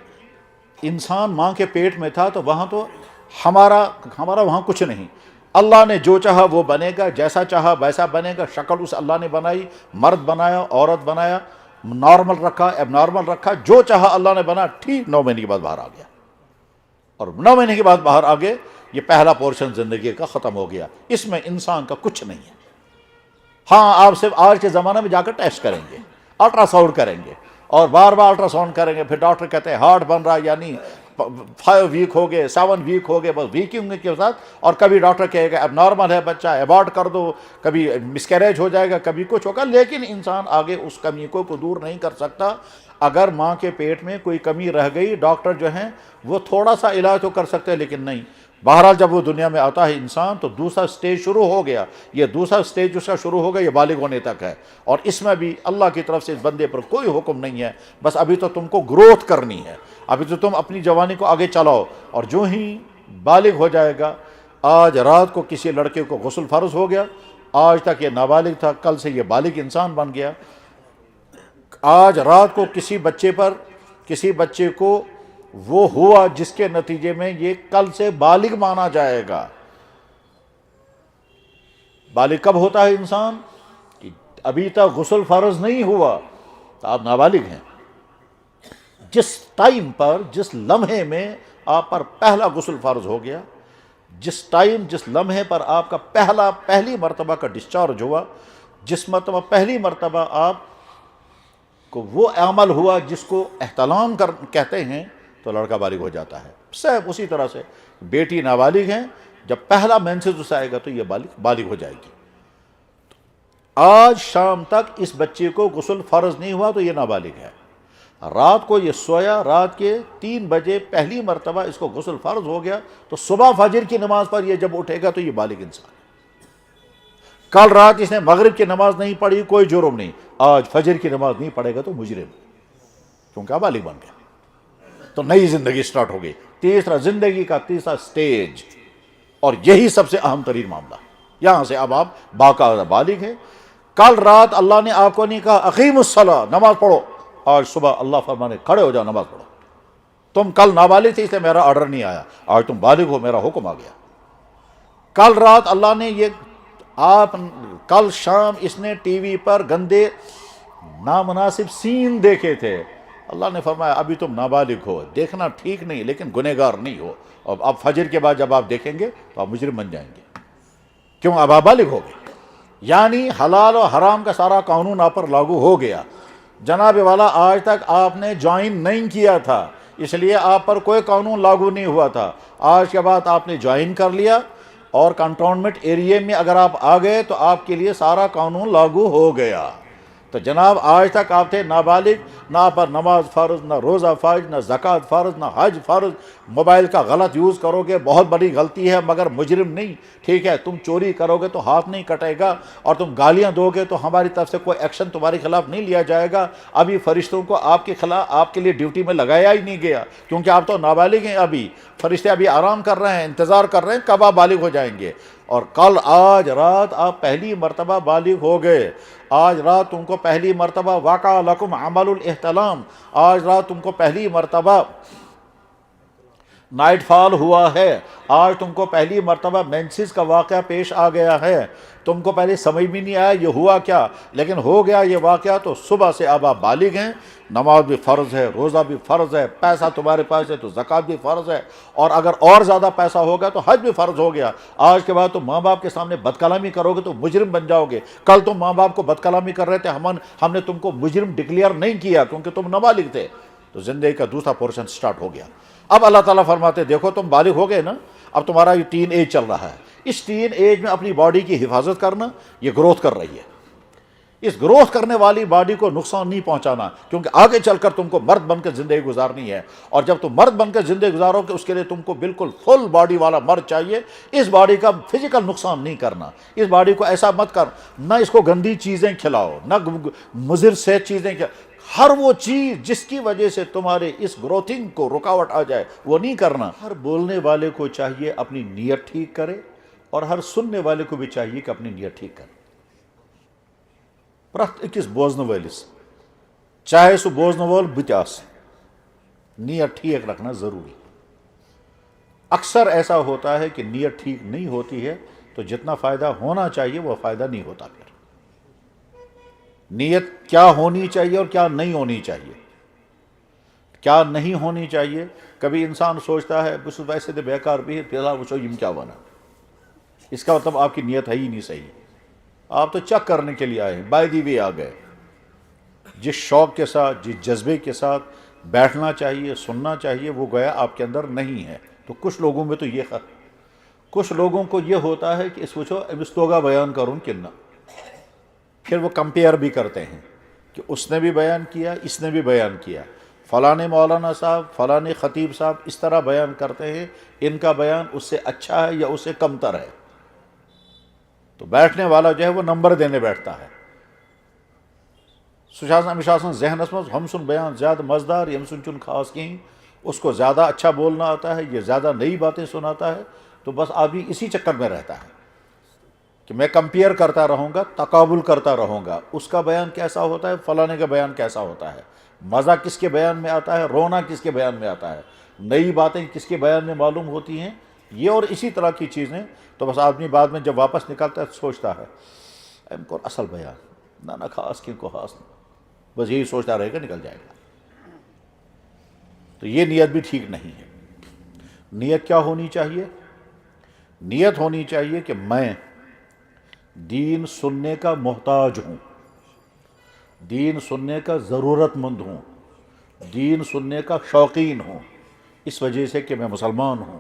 انسان ماں کے پیٹ میں تھا تو وہاں تو ہمارا وہاں کچھ نہیں، اللہ نے جو چاہا وہ بنے گا، جیسا چاہا ویسا بنے گا، شکل اس اللہ نے بنائی، مرد بنایا، عورت بنایا، نارمل رکھا، ایب نارمل رکھا، جو چاہا اللہ نے بنا، ٹھیک 9 مہینے کے بعد باہر آ گیا، اور 9 مہینے کے بعد باہر آ گئے، یہ پہلا پورشن زندگی کا ختم ہو گیا، اس میں انسان کا کچھ نہیں ہے۔ ہاں، آپ صرف آج کے زمانے میں جا کر ٹیسٹ کریں گے، الٹرا ساؤنڈ کریں گے، اور بار بار الٹرا ساؤنڈ کریں گے، پھر ڈاکٹر کہتے ہیں ہارٹ بن رہا ہے، یعنی 5 ویک ہو گئے، 7 ویک ہو گئے، بس ویکنگ کے ساتھ، اور کبھی ڈاکٹر کہے گا اب نارمل ہے بچہ، ایبارٹ کر دو، کبھی مسکیریج ہو جائے گا، کبھی کچھ ہوگا، لیکن انسان آگے اس کمی کو دور نہیں کر سکتا۔ اگر ماں کے پیٹ میں کوئی کمی رہ گئی، ڈاکٹر جو ہیں وہ تھوڑا سا علاج تو کر سکتے ہیں، لیکن نہیں۔ بہرحال جب وہ دنیا میں آتا ہے انسان، تو دوسرا سٹیج شروع ہو گیا، یہ دوسرا سٹیج اس کا شروع ہو گیا، یہ بالغ ہونے تک ہے، اور اس میں بھی اللہ کی طرف سے اس بندے پر کوئی حکم نہیں ہے، بس ابھی تو تم کو گروتھ کرنی ہے، ابھی تو تم اپنی جوانی کو آگے چلاؤ، اور جو ہی بالغ ہو جائے گا، آج رات کو کسی لڑکے کو غسل فرض ہو گیا، آج تک یہ نابالغ تھا، کل سے یہ بالغ انسان بن گیا، آج رات کو کسی بچے کو وہ ہوا جس کے نتیجے میں یہ کل سے بالغ مانا جائے گا۔ بالغ کب ہوتا ہے انسان؟ کہ ابھی تک غسل فرض نہیں ہوا تو آپ نابالغ ہیں۔ جس ٹائم پر، جس لمحے میں آپ پر پہلا غسل فرض ہو گیا، جس لمحے پر آپ کا پہلی مرتبہ کا ڈسچارج ہوا، جس مرتبہ پہلی مرتبہ آپ کو وہ عمل ہوا جس کو احتلام کہتے ہیں، تو لڑکا بالغ ہو جاتا ہے۔ سب اسی طرح سے بیٹی نابالغ ہیں، جب پہلا مینسس آئے گا تو یہ بالغ ہو جائے گی۔ آج شام تک اس بچے کو غسل فرض نہیں ہوا تو یہ نابالغ ہے۔ رات کو یہ سویا، رات کے 3 بجے پہلی مرتبہ اس کو غسل فرض ہو گیا، تو صبح فجر کی نماز پر یہ جب اٹھے گا تو یہ بالغ انسان ہے۔ کل رات اس نے مغرب کی نماز نہیں پڑھی، کوئی جرم نہیں، آج فجر کی نماز نہیں پڑھے گا تو مجرم، کیونکہ بالغ بن گیا، تو نئی زندگی سٹارٹ ہو گئی۔ زندگی کا تیسرا سٹیج، اور یہی سب سے اہم ترین معاملہ، یہاں سے اب آپ باقاعدہ بالغ ہیں۔ کل رات اللہ نے آپ کو نہیں کہا اقیم الصلاۃ، نماز پڑھو، آج صبح اللہ فرمانے کھڑے ہو جاؤ نماز پڑھو۔ تم کل نابالغ تھے اس لیے میرا آرڈر نہیں آیا، آج تم بالغ ہو، میرا حکم آ گیا۔ کل رات اللہ نے یہ آپ کل شام اس نے ٹی وی پر گندے نامناسب سین دیکھے تھے، اللہ نے فرمایا ابھی تم نابالغ ہو، دیکھنا ٹھیک نہیں لیکن گنہگار نہیں ہو، اور اب فجر کے بعد جب آپ دیکھیں گے تو آپ مجرم بن جائیں گے، کیوں اب آپ بالغ ہو گئے، یعنی حلال و حرام کا سارا قانون آپ پر لاگو ہو گیا۔ جناب والا آج تک آپ نے جوائن نہیں کیا تھا، اس لیے آپ پر کوئی قانون لاگو نہیں ہوا تھا، آج کے بعد آپ نے جوائن کر لیا، اور کنٹونمنٹ ایریے میں اگر آپ آ گئے تو آپ کے لیے سارا قانون لاگو ہو گیا۔ تو جناب آج تک آپ تھے نابالغ، نہ آپ پر نماز فرض، نہ روزہ فرض، نہ زکوٰۃ فرض، نہ حج فرض، موبائل کا غلط یوز کرو گے بہت بڑی غلطی ہے مگر مجرم نہیں، ٹھیک ہے، تم چوری کرو گے تو ہاتھ نہیں کٹے گا، اور تم گالیاں دو گے تو ہماری طرف سے کوئی ایکشن تمہارے خلاف نہیں لیا جائے گا۔ ابھی فرشتوں کو آپ کے خلاف آپ کے لیے ڈیوٹی میں لگایا ہی نہیں گیا، کیونکہ آپ تو نابالغ ہیں، ابھی فرشتے ابھی آرام کر رہے ہیں، انتظار کر رہے ہیں کب آپ بالغ ہو جائیں گے۔ اور کل آج رات آپ پہلی مرتبہ بالغ ہو گئے، آج رات تم کو پہلی مرتبہ واقع لکم عمل الاحتلام، آج رات تم کو پہلی مرتبہ نائٹ فال ہوا ہے، آج تم کو پہلی مرتبہ مینسز کا واقعہ پیش آ گیا ہے، تم کو پہلے سمجھ بھی نہیں آیا یہ ہوا کیا، لیکن ہو گیا یہ واقعہ، تو صبح سے اب آپ بالغ ہیں، نماز بھی فرض ہے، روزہ بھی فرض ہے، پیسہ تمہارے پاس ہے تو زکوٰۃ بھی فرض ہے، اور اگر اور زیادہ پیسہ ہوگا تو حج بھی فرض ہو گیا۔ آج کے بعد تم ماں باپ کے سامنے بد کلامی کرو گے تو مجرم بن جاؤ گے، کل تم ماں باپ کو بد کلامی کر رہے تھے، ہم نے تم کو مجرم ڈکلیئر نہیں کیا کیونکہ تم نابالغ تھے، تو زندگی کا دوسرا پورشن سٹارٹ ہو گیا۔ اب اللہ تعالیٰ فرماتے دیکھو تم بالغ ہو گئے نا، اب تمہارا یہ ٹین ایج چل رہا ہے، اس ٹین ایج میں اپنی باڈی کی حفاظت کرنا، یہ گروتھ کر رہی ہے، اس گروتھ کرنے والی باڈی کو نقصان نہیں پہنچانا، کیونکہ آگے چل کر تم کو مرد بن کر زندگی گزارنی ہے، اور جب تم مرد بن کر زندگی گزارو گے اس کے لیے تم کو بالکل فل باڈی والا مرد چاہیے، اس باڈی کا فزیکل نقصان نہیں کرنا، اس باڈی کو ایسا مت کر، نہ اس کو گندی چیزیں کھلاؤ، نہ مضر صحت چیزیں کھلاؤ، ہر وہ چیز جس کی وجہ سے تمہارے اس گروتھنگ کو رکاوٹ آ جائے وہ نہیں کرنا۔ ہر بولنے والے کو چاہیے اپنی نیت ٹھیک کرے، اور ہر سننے والے کو بھی چاہیے کہ اپنی نیت ٹھیک کرے۔ پرت اکس بوزن ولس چاہے سو بوزن وول بت آسہ، نیت ٹھیک رکھنا ضروری۔ اکثر ایسا ہوتا ہے کہ نیت ٹھیک نہیں ہوتی ہے تو جتنا فائدہ ہونا چاہیے وہ فائدہ نہیں ہوتا۔ پھر نیت کیا ہونی چاہیے اور کیا نہیں ہونی چاہیے، کیا نہیں ہونی چاہیے۔ کبھی انسان سوچتا ہے بس ویسے تو بیکار بھی ہے، پھر وچو یم کیا بنا، اس کا مطلب آپ کی نیت ہے ہی نہیں صحیح، آپ تو چیک کرنے کے لیے آئے ہیں، بائی دی وے آ گئے۔ جس شوق کے ساتھ، جس جذبے کے ساتھ بیٹھنا چاہیے، سننا چاہیے، وہ گویا آپ کے اندر نہیں ہے۔ تو کچھ لوگوں میں تو یہ کچھ لوگوں کو یہ ہوتا ہے کہ اس وچو امس توگا بیان کروں کنہ، پھر وہ کمپیئر بھی کرتے ہیں کہ اس نے بھی بیان کیا، اس نے بھی بیان کیا، فلاں مولانا صاحب، فلاں خطیب صاحب اس طرح بیان کرتے ہیں، ان کا بیان اس سے اچھا ہے یا اس سے کمتر ہے، تو بیٹھنے والا جو ہے وہ نمبر دینے بیٹھتا ہے۔ سشاسن ذہنس مز ہم سن بیان زیادہ مزدار، یم سن چن خاص کہیں، اس کو زیادہ اچھا بولنا آتا ہے، یہ زیادہ نئی باتیں سناتا ہے، تو بس آدمی اسی چکر میں رہتا ہے کہ میں کمپیئر کرتا رہوں گا، تقابل کرتا رہوں گا، اس کا بیان کیسا ہوتا ہے، فلانے کا بیان کیسا ہوتا ہے، مزہ کس کے بیان میں آتا ہے، رونا کس کے بیان میں آتا ہے، نئی باتیں کس کے بیان میں معلوم ہوتی ہیں، یہ اور اسی طرح کی چیزیں۔ تو بس آدمی بعد میں جب واپس نکلتا ہے سوچتا ہے ایم کو اصل بیان نہ خاص کن کو خاص نہیں، بس یہی سوچتا رہے گا، نکل جائے گا۔ تو یہ نیت بھی ٹھیک نہیں ہے۔ نیت کیا ہونی چاہیے؟ نیت ہونی چاہیے کہ میں دین سننے کا محتاج ہوں، دین سننے کا ضرورت مند ہوں، دین سننے کا شوقین ہوں، اس وجہ سے کہ میں مسلمان ہوں،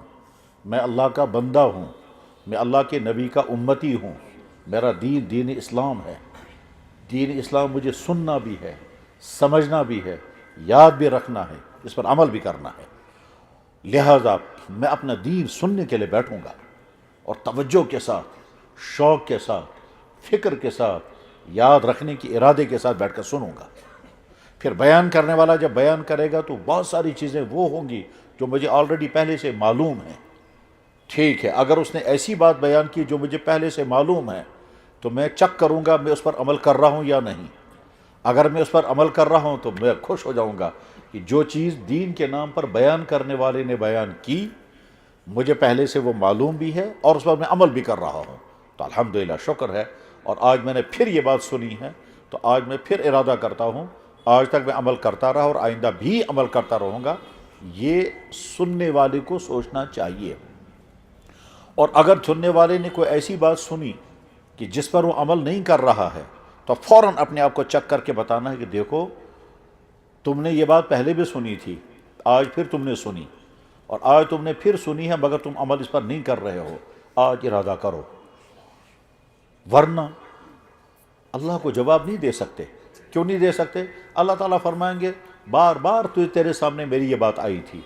میں اللہ کا بندہ ہوں، میں اللہ کے نبی کا امتی ہوں، میرا دین اسلام ہے، دین اسلام مجھے سننا بھی ہے، سمجھنا بھی ہے، یاد بھی رکھنا ہے، اس پر عمل بھی کرنا ہے، لہذا میں اپنا دین سننے کے لیے بیٹھوں گا، اور توجہ کے ساتھ، شوق کے ساتھ، فکر کے ساتھ، یاد رکھنے کی ارادے کے ساتھ بیٹھ کر سنوں گا۔ پھر بیان کرنے والا جب بیان کرے گا تو بہت ساری چیزیں وہ ہوں گی جو مجھے آلریڈی پہلے سے معلوم ہیں، ٹھیک ہے، اگر اس نے ایسی بات بیان کی جو مجھے پہلے سے معلوم ہے تو میں چیک کروں گا میں اس پر عمل کر رہا ہوں یا نہیں، اگر میں اس پر عمل کر رہا ہوں تو میں خوش ہو جاؤں گا کہ جو چیز دین کے نام پر بیان کرنے والے نے بیان کی مجھے پہلے سے وہ معلوم بھی ہے اور اس پر میں عمل بھی کر رہا ہوں، تو الحمدللہ شکر ہے۔ اور آج میں نے پھر یہ بات سنی ہے تو آج میں پھر ارادہ کرتا ہوں، آج تک میں عمل کرتا رہا اور آئندہ بھی عمل کرتا رہوں گا۔ یہ سننے والے کو سوچنا چاہیے، اور اگر سننے والے نے کوئی ایسی بات سنی کہ جس پر وہ عمل نہیں کر رہا ہے تو فوراً اپنے آپ کو چیک کر کے بتانا ہے کہ دیکھو تم نے یہ بات پہلے بھی سنی تھی، آج پھر تم نے سنی، اور آج تم نے پھر سنی ہے مگر تم عمل اس پر نہیں کر رہے ہو، آج ارادہ کرو، ورنہ اللہ کو جواب نہیں دے سکتے۔ کیوں نہیں دے سکتے؟ اللہ تعالیٰ فرمائیں گے بار بار تیرے سامنے میری یہ بات آئی تھی،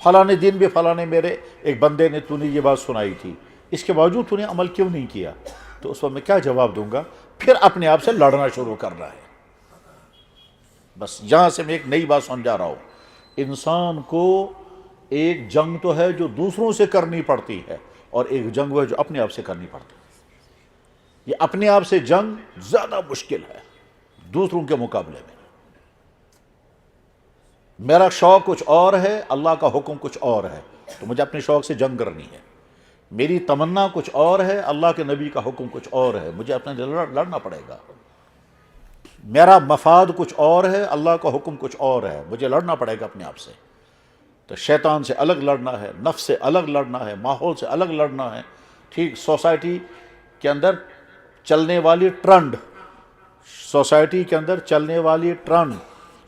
فلانے دن بھی فلانے میرے ایک بندے نے تو نے یہ بات سنائی تھی، اس کے باوجود تو نے عمل کیوں نہیں کیا؟ تو اس وقت میں کیا جواب دوں گا؟ پھر اپنے آپ سے لڑنا شروع کرنا ہے۔ بس یہاں سے میں ایک نئی بات سمجھا رہا ہوں، انسان کو ایک جنگ تو ہے جو دوسروں سے کرنی پڑتی ہے، اور ایک جنگ وہ ہے جو اپنے آپ سے کرنی پڑتی ہے۔ یہ اپنے آپ سے جنگ زیادہ مشکل ہے دوسروں کے مقابلے میں۔ میرا شوق کچھ اور ہے، اللہ کا حکم کچھ اور ہے، تو مجھے اپنے شوق سے جنگ کرنی ہے۔ میری تمنا کچھ اور ہے، اللہ کے نبی کا حکم کچھ اور ہے، مجھے اپنے لڑنا پڑے گا۔ میرا مفاد کچھ اور ہے، اللہ کا حکم کچھ اور ہے، مجھے لڑنا پڑے گا اپنے آپ سے۔ تو شیطان سے الگ لڑنا ہے، نفس سے الگ لڑنا ہے، ماحول سے الگ لڑنا ہے، ٹھیک، سوسائٹی کے اندر چلنے والی ٹرنڈ، سوسائٹی کے اندر چلنے والی ٹرنڈ،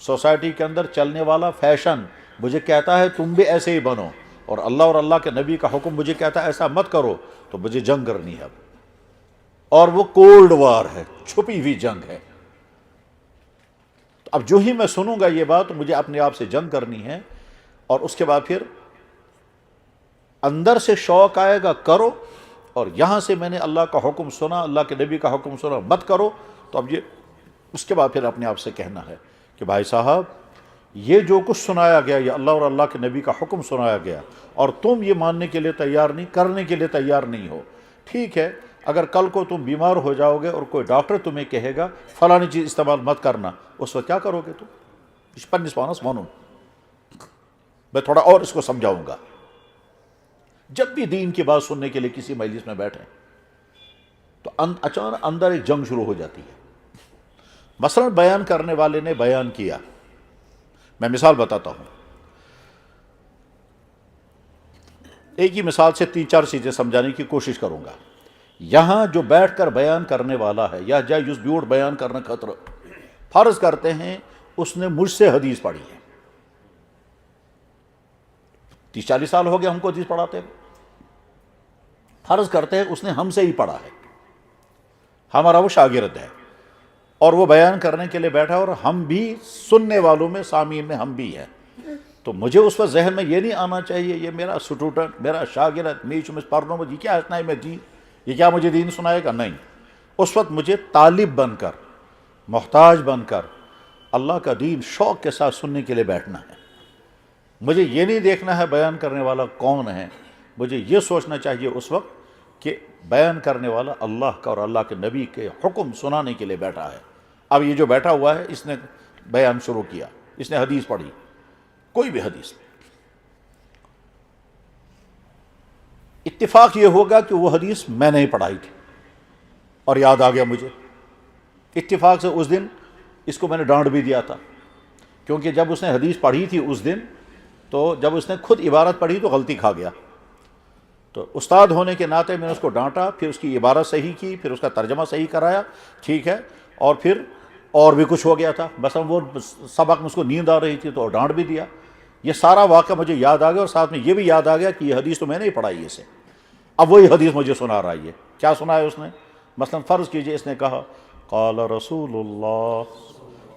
سوسائٹی کے اندر چلنے والا فیشن مجھے کہتا ہے تم بھی ایسے ہی بنو، اور اللہ کے نبی کا حکم مجھے کہتا ہے ایسا مت کرو، تو مجھے جنگ کرنی ہے اب، اور وہ کولڈ وار ہے، چھپی ہوئی جنگ ہے۔ تو اب جو ہی میں سنوں گا یہ بات تو مجھے اپنے آپ سے جنگ کرنی ہے، اور اس کے بعد پھر اندر سے شوق آئے گا کرو، اور یہاں سے میں نے اللہ کا حکم سنا، اللہ کے نبی کا حکم سنا مت کرو، تو اب یہ اس کے بعد پھر اپنے آپ سے کہنا ہے کہ بھائی صاحب یہ جو کچھ سنایا گیا، یہ اللہ اور اللہ کے نبی کا حکم سنایا گیا، اور تم یہ ماننے کے لیے تیار نہیں، کرنے کے لیے تیار نہیں ہو، ٹھیک ہے، اگر کل کو تم بیمار ہو جاؤ گے اور کوئی ڈاکٹر تمہیں کہے گا فلانی چیز استعمال مت کرنا، اس وقت کیا کرو گے تم؟ اس پنس پانس مانو، میں تھوڑا اور اس کو سمجھاؤں گا۔ جب بھی دین کی بات سننے کے لیے کسی مجلس میں بیٹھیں تو اچانک اندر ایک جنگ شروع ہو جاتی ہے۔ مثلا بیان کرنے والے نے بیان کیا، میں مثال بتاتا ہوں، ایک ہی مثال سے 3-4 چیزیں سمجھانے کی کوشش کروں گا۔ یہاں جو بیٹھ کر بیان کرنے والا ہے یا جائے اس جھوٹ بیان کرنا خطرہ، فرض کرتے ہیں اس نے مجھ سے حدیث پڑھی ہے، 30-40 سال ہو گئے ہم کو حدیث پڑھاتے ہیں، فرض کرتے ہیں اس نے ہم سے ہی پڑھا ہے، ہمارا وہ شاگرد ہے، اور وہ بیان کرنے کے لیے بیٹھا، اور ہم بھی سننے والوں میں، سامعین میں ہم بھی ہیں، تو مجھے اس وقت ذہن میں یہ نہیں آنا چاہیے یہ میرا اسٹوڈنٹ، میرا شاگرد، پڑھنا مجھے کیا اتنا ہے، میں دین، یہ کیا مجھے دین سنائے گا؟ نہیں، اس وقت مجھے طالب بن کر، محتاج بن کر اللہ کا دین شوق کے ساتھ سننے کے لیے بیٹھنا ہے۔ مجھے یہ نہیں دیکھنا ہے بیان کرنے والا کون ہے، مجھے یہ سوچنا چاہیے اس وقت کہ بیان کرنے والا اللہ کا اور اللہ کے نبی کے حکم سنانے کے لیے بیٹھا ہے۔ اب یہ جو بیٹھا ہوا ہے اس نے بیان شروع کیا، اس نے حدیث پڑھی، کوئی بھی حدیث، اتفاق یہ ہوگا کہ وہ حدیث میں نے ہی پڑھائی تھی اور یاد آ گیا مجھے، اتفاق سے اس دن اس کو میں نے ڈانٹ بھی دیا تھا، کیونکہ جب اس نے حدیث پڑھی تھی اس دن، تو جب اس نے خود عبارت پڑھی تو غلطی کھا گیا، تو استاد ہونے کے ناطے میں نے اس کو ڈانٹا، پھر اس کی عبارت صحیح کی، پھر اس کا ترجمہ صحیح کرایا، ٹھیک ہے، اور پھر اور بھی کچھ ہو گیا تھا، بس وہ سبق میں اس کو نیند آ رہی تھی تو ڈانٹ بھی دیا۔ یہ سارا واقعہ مجھے یاد آ گیا، اور ساتھ میں یہ بھی یاد آ گیا کہ یہ حدیث تو میں نے ہی پڑھائی اسے، اب وہی حدیث مجھے سنا رہا ہے۔ کیا سنا ہے اس نے؟ مثلا فرض کیجئے اس نے کہا قال رسول اللہ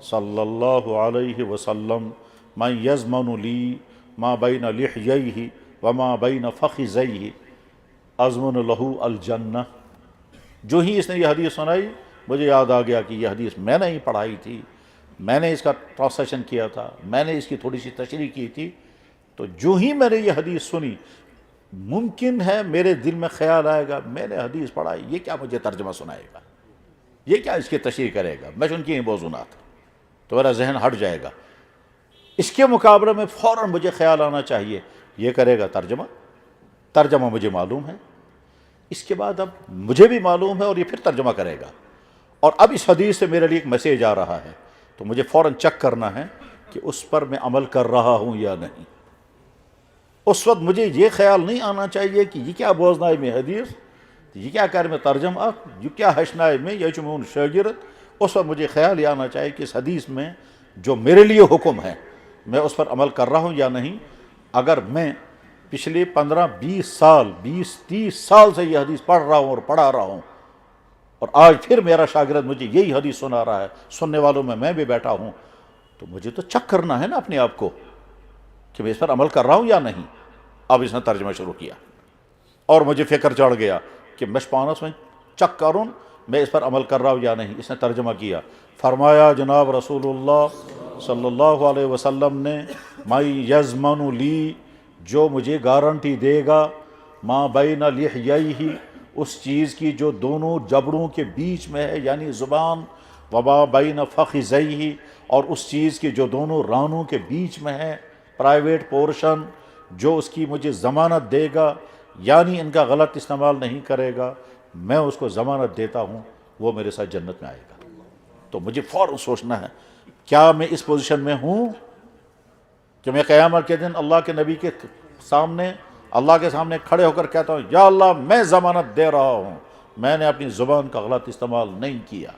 صلی اللہ علیہ وسلم من یضمن لی ما بین لحییہ وما بین فخذیہ اضمن لہ الجنہ۔ جو ہی اس نے یہ حدیث سنائی مجھے یاد آ گیا کہ یہ حدیث میں نے ہی پڑھائی تھی، میں نے اس کا ٹرانسلیشن کیا تھا، میں نے اس کی تھوڑی سی تشریح کی تھی، تو جو ہی میں نے یہ حدیث سنی ممکن ہے میرے دل میں خیال آئے گا میں نے حدیث پڑھائی، یہ کیا مجھے ترجمہ سنائے گا، یہ کیا اس کی تشریح کرے گا، میں ان کی موضوعات، تو میرا ذہن ہٹ جائے گا۔ اس کے مقابلے میں فوراً مجھے خیال آنا چاہیے یہ کرے گا ترجمہ، ترجمہ مجھے معلوم ہے، اس کے بعد اب مجھے بھی معلوم ہے اور یہ پھر ترجمہ کرے گا، اور اب اس حدیث سے میرے لیے ایک میسیج آ رہا ہے، تو مجھے فوراً چیک کرنا ہے کہ اس پر میں عمل کر رہا ہوں یا نہیں۔ اس وقت مجھے یہ خیال نہیں آنا چاہیے کہ یہ کیا بوزنائے میں حدیث، یہ کیا کر میں ترجم یہ کیا ہشنائے میں یہ چمون شاگرد۔ اس وقت مجھے خیال یہ آنا چاہیے کہ اس حدیث میں جو میرے لیے حکم ہے میں اس پر عمل کر رہا ہوں یا نہیں۔ اگر میں پچھلے 15-20 سال 20-30 سال سے یہ حدیث پڑھ رہا ہوں اور پڑھا رہا ہوں، اور آج پھر میرا شاگرد مجھے یہی حدیث سنا رہا ہے، سننے والوں میں بھی بیٹھا ہوں، تو مجھے تو چیک کرنا ہے نا اپنے آپ کو کہ میں اس پر عمل کر رہا ہوں یا نہیں۔ اب اس نے ترجمہ شروع کیا اور مجھے فکر چڑھ گیا کہ میں پانس میں چیک کروں میں اس پر عمل کر رہا ہوں یا نہیں۔ اس نے ترجمہ کیا، فرمایا جناب رسول اللہ صلی اللہ علیہ وسلم نے میں یضمن لی، جو مجھے گارنٹی دے گا، ما بین لحییہ، اس چیز کی جو دونوں جبڑوں کے بیچ میں ہے یعنی زبان، وما بین فخذیہ، اور اس چیز کی جو دونوں رانوں کے بیچ میں ہے پرائیویٹ پورشن، جو اس کی مجھے ضمانت دے گا یعنی ان کا غلط استعمال نہیں کرے گا، میں اس کو ضمانت دیتا ہوں وہ میرے ساتھ جنت میں آئے گا۔ تو مجھے فوراً سوچنا ہے کیا میں اس پوزیشن میں ہوں کہ میں قیامت کے دن اللہ کے نبی کے سامنے، اللہ کے سامنے کھڑے ہو کر کہتا ہوں یا اللہ میں ضمانت دے رہا ہوں میں نے اپنی زبان کا غلط استعمال نہیں کیا،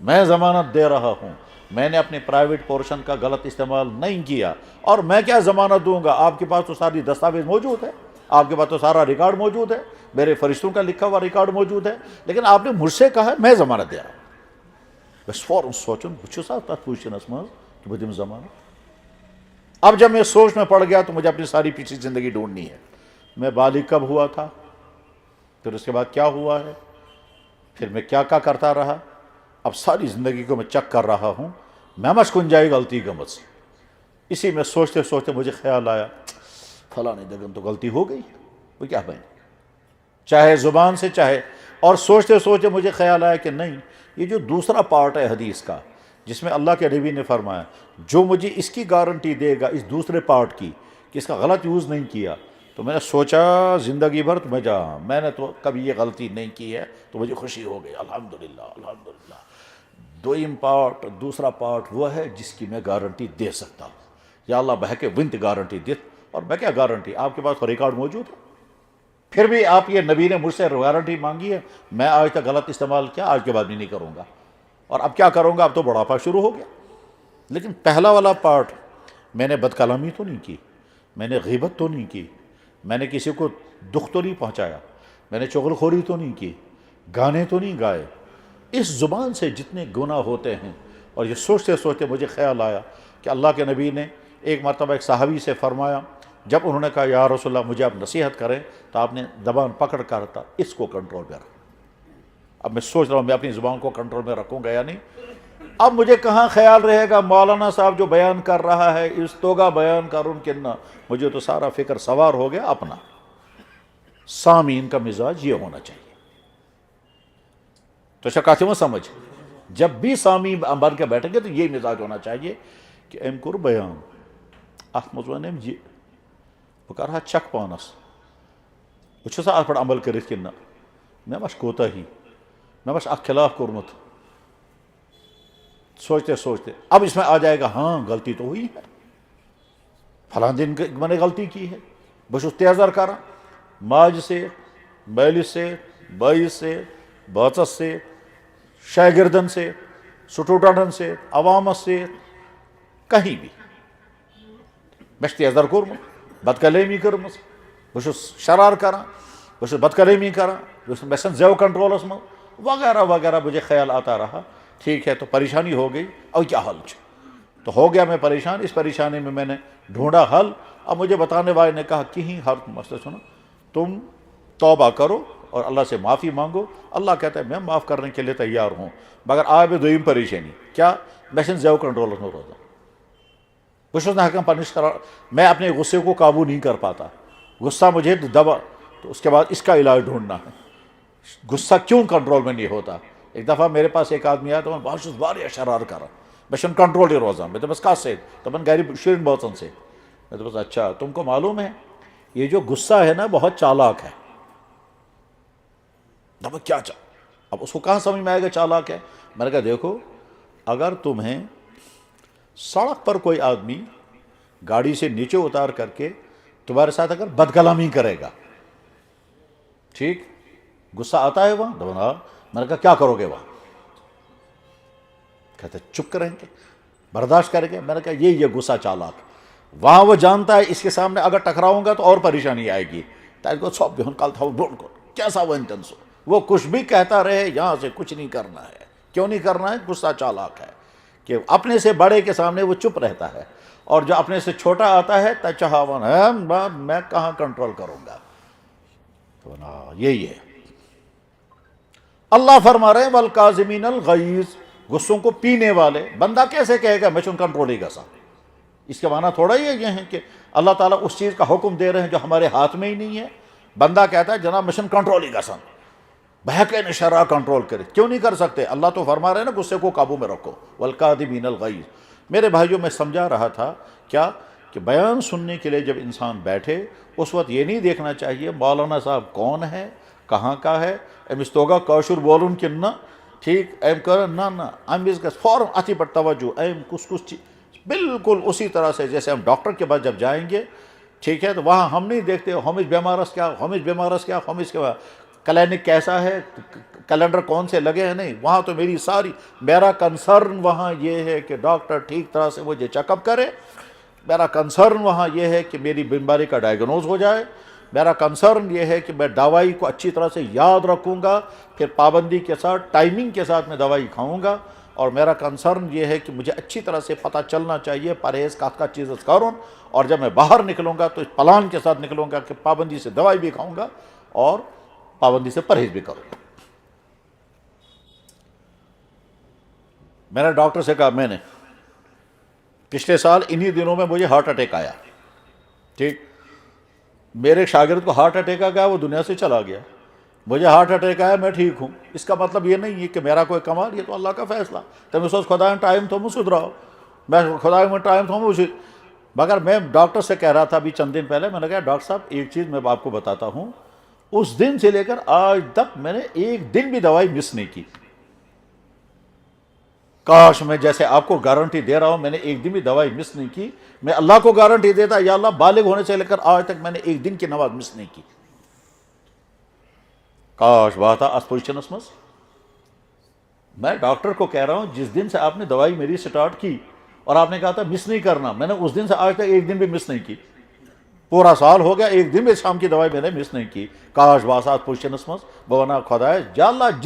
میں ضمانت دے رہا ہوں میں نے اپنے پرائیویٹ پورشن کا غلط استعمال نہیں کیا، اور میں کیا ضمانت دوں گا؟ آپ کے پاس تو ساری دستاویز موجود ہے، آپ کے پاس تو سارا ریکارڈ موجود ہے، میرے فرشتوں کا لکھا ہوا ریکارڈ موجود ہے، لیکن آپ نے مجھ سے کہا ہے میں ضمانت دے رہا ہوں۔ بس فوراً سوچن بچھا تک پوچھنس مز کہ بہ دم ضمانت۔ اب جب میں سوچ میں پڑ گیا تو مجھے اپنی ساری پیچھے زندگی ڈھونڈنی ہے، میں بالغ کب ہوا تھا، پھر اس کے بعد کیا ہوا ہے، پھر میں کیا کرتا رہا، اب ساری زندگی کو میں چیک کر رہا ہوں، میں مش کنجائی غلطی گمت سے۔ اسی میں سوچتے سوچتے مجھے خیال آیا فلاں دگن تو غلطی ہو گئی، وہ کیا بھائی، چاہے زبان سے چاہے، اور سوچتے سوچتے مجھے خیال آیا کہ نہیں، یہ جو دوسرا پارٹ ہے حدیث کا جس میں اللہ کے نبی نے فرمایا جو مجھے اس کی گارنٹی دے گا اس دوسرے پارٹ کی کہ اس کا غلط یوز نہیں کیا، تو میں نے سوچا زندگی بھر تو میں نے تو کبھی یہ غلطی نہیں کی ہے، تو مجھے خوشی ہو گئی، الحمدللہ الحمدللہ۔ دوسرا پارٹ وہ ہے جس کی میں گارنٹی دے سکتا ہوں، یا اللہ بہ کے ونت گارنٹی دے، اور میں کیا گارنٹی، آپ کے پاس ریکارڈ موجود ہے، پھر بھی آپ یہ نبی نے مجھ سے گارنٹی مانگی ہے، میں آج تک غلط استعمال کیا، آج کے بعد بھی نہیں کروں گا، اور اب کیا کروں گا، اب تو بڑھاپا شروع ہو گیا۔ لیکن پہلا والا پارٹ، میں نے بد کلامی تو نہیں کی، میں نے غیبت تو نہیں کی، میں نے کسی کو دکھ تو نہیں پہنچایا، میں نے چغل خوری تو نہیں کی، گانے تو نہیں گائے۔ اس زبان سے جتنے گناہ ہوتے ہیں، اور یہ سوچتے سوچتے مجھے خیال آیا کہ اللہ کے نبی نے ایک مرتبہ ایک صحابی سے فرمایا، جب انہوں نے کہا یا رسول اللہ مجھے آپ نصیحت کریں، تو آپ نے زبان پکڑ کر تھا اس کو کنٹرول میں رکھا۔ اب میں سوچ رہا ہوں میں اپنی زبان کو کنٹرول میں رکھوں گا یا نہیں۔ اب مجھے کہاں خیال رہے گا مولانا صاحب جو بیان کر رہا ہے اس توگا بیان کروں کہ نہ، مجھے تو سارا فکر سوار ہو گیا اپنا۔ سامعین کا مزاج یہ ہونا چاہیے، تو شکاتی میں سمجھ، جب بھی سامعین بن کے بیٹھیں گے تو یہ مزاج ہونا چاہیے کہ ایم کور بیان ات مز ون یہ بہ کرہا چک پانس بہ ات پہ عمل کرت کہ نہ، مے مش کوتا ہی، میں بس اخ خلاف کورمت۔ سوچتے سوچتے اب اس میں آ جائے گا ہاں غلطی تو ہوئی ہے، فلاں دن میں نے غلطی کی ہے، بس تیزر کرا ماج سے، مالس سے، بائیس سے، باچس سے، شاگردن سے، سٹوڈنٹن سے، عوامس سے، کہیں بھی میں تیزر کورمت، بد کلیمی کرمز، بس شرار کران، بس بد کلیمی کران، میں زیو کنٹرولس من وغیرہ وغیرہ، مجھے خیال آتا رہا ٹھیک ہے تو پریشانی ہو گئی، اب کیا حل تو ہو گیا، میں پریشان، اس پریشانی میں نے ڈھونڈا حل۔ اب مجھے بتانے والے نے کہا کہیں ہر مسئلہ سنو، تم توبہ کرو اور اللہ سے معافی مانگو، اللہ کہتا ہے میں معاف کرنے کے لیے تیار ہوں، مگر آب دویم پریشانی کیا، میں زیو کنٹرولس میں روزان، بس نہ ہیکان پنس کرا، میں اپنے غصے کو قابو نہیں کر پاتا، غصہ مجھے دبا، تو اس کے بعد اس کا علاج ڈھونڈنا ہے، غصہ کیوں کنٹرول میں نہیں ہوتا۔ ایک دفعہ میرے پاس ایک آدمی آیا تو میں بہت واریاہ شرار کران، میں کنٹرول ہی روزان، میں تو بس کس سے تو گھر شرین بوچن سے، میں تو بس اچھا تم کو معلوم ہے یہ جو غصہ ہے نا بہت چالاک ہے. کیا اب اس کو کہاں سمجھ میں آئے گا چالاک ہے؟ میں نے کہا دیکھو، اگر تمہیں سڑک پر کوئی آدمی گاڑی سے نیچے اتار کر کے تمہارے ساتھ اگر بد کلامی کرے گا، ٹھیک، غصہ آتا ہے وہاں؟ میں نے کہا کیا کرو گے وہاں؟ کہتے چپ کریں گے، برداشت کریں گے. میں نے کہا یہ غصہ چالاک. وہاں وہ جانتا ہے اس کے سامنے اگر ٹکراؤں گا تو اور پریشانی آئے گی. کیسا وہ انٹینس ہو، وہ کچھ بھی کہتا رہے، یہاں سے کچھ نہیں کرنا ہے. کیوں نہیں کرنا ہے؟ غصہ چالاک ہے کہ اپنے سے بڑے کے سامنے وہ چپ رہتا ہے، اور جو اپنے سے چھوٹا آتا ہے تچہاون ہے، میں کہاں کنٹرول کروں گا. تو یہی ہے. اللہ فرما رہے ہیں والکاظمین الغیظ، غصوں کو پینے والے. بندہ کیسے کہے گا میں چون کنٹرول ہی گسا؟ اس کے معنی تھوڑا ہی یہ ہے کہ اللہ تعالیٰ اس چیز کا حکم دے رہے ہیں جو ہمارے ہاتھ میں ہی نہیں ہے. بندہ کہتا ہے جناب مشن کنٹرول ہی گسا، بہکے نشرہ کنٹرول کرے. کیوں نہیں کر سکتے؟ اللہ تو فرما رہے ہیں نا غصے کو قابو میں رکھو. والکاظمین الغیظ. میرے بھائیوں میں سمجھا رہا تھا کیا کہ بیان سننے کے لیے جب انسان بیٹھے اس وقت یہ نہیں دیکھنا چاہیے مولانا صاحب کون ہے، کہاں کا ہے، امس توگا کاشر بولن کن نہ، ٹھیک، ایم کر نہ امس گھس فوراً اتھی پر توجہ، ایم کس چیز. بالکل اسی طرح سے جیسے ہم ڈاکٹر کے پاس جب جائیں گے، ٹھیک ہے، تو وہاں ہم نہیں دیکھتے ہمس بیمارس کیا، ہمس کیا کلینک کیسا ہے، کیلنڈر کون سے لگے ہیں. نہیں، وہاں تو میرا کنسرن وہاں یہ ہے کہ ڈاکٹر ٹھیک طرح سے مجھے چیک اپ کرے. میرا کنسرن وہاں یہ ہے کہ میری بیماری کا ڈائیگنوز ہو جائے. میرا کنسرن یہ ہے کہ میں دوائی کو اچھی طرح سے یاد رکھوں گا، پھر پابندی کے ساتھ ٹائمنگ کے ساتھ میں دوائی کھاؤں گا. اور میرا کنسرن یہ ہے کہ مجھے اچھی طرح سے پتہ چلنا چاہیے پرہیز کا چیز کروں، اور جب میں باہر نکلوں گا تو اس پلان کے ساتھ نکلوں گا کہ پابندی سے دوائی بھی کھاؤں گا اور پابندی سے پرہیز بھی کروں گا. میں نے ڈاکٹر سے کہا میں نے پچھلے سال انہی دنوں میں مجھے ہارٹ اٹیک آیا، ٹھیک، میرے ایک شاگرد کو ہارٹ اٹیک آ گیا، وہ دنیا سے چلا گیا. مجھے ہارٹ اٹیک آیا، میں ٹھیک ہوں. اس کا مطلب یہ نہیں ہے کہ میرا کوئی کمال، یہ تو اللہ کا فیصلہ. تم اس خدا ٹائم تو سدھراؤ، میں خدا میں ٹائم تو اسی. مگر میں ڈاکٹر سے کہہ رہا تھا ابھی چند دن پہلے، میں نے کہا ڈاکٹر صاحب ایک چیز میں آپ کو بتاتا ہوں، اس دن سے لے کر آج تک میں نے ایک دن بھی دوائی مس نہیں کی. کاش میں جیسے آپ کو گارنٹی دے رہا ہوں میں نے ایک دن بھی دوائی مس نہیں کی. میں اللہ کو گارنٹی دیتا یا اللہ بالغ ہونے سے لے کر آج تک میں نے ایک دن کی نماز مس نہیں کی. کاش بات اس پوزیشنس مس. میں ڈاکٹر کو کہہ رہا ہوں جس دن سے آپ نے دوائی میری سٹارٹ کی اور آپ نے کہا تھا مس نہیں کرنا، میں نے اس دن سے آج تک ایک دن بھی مس نہیں کی. پورا سال ہو گیا ایک دن بھی شام کی دوائی میں نے مس نہیں کی. کاش باسات پوزیشنس مس بونا خدا ہے یا اللہ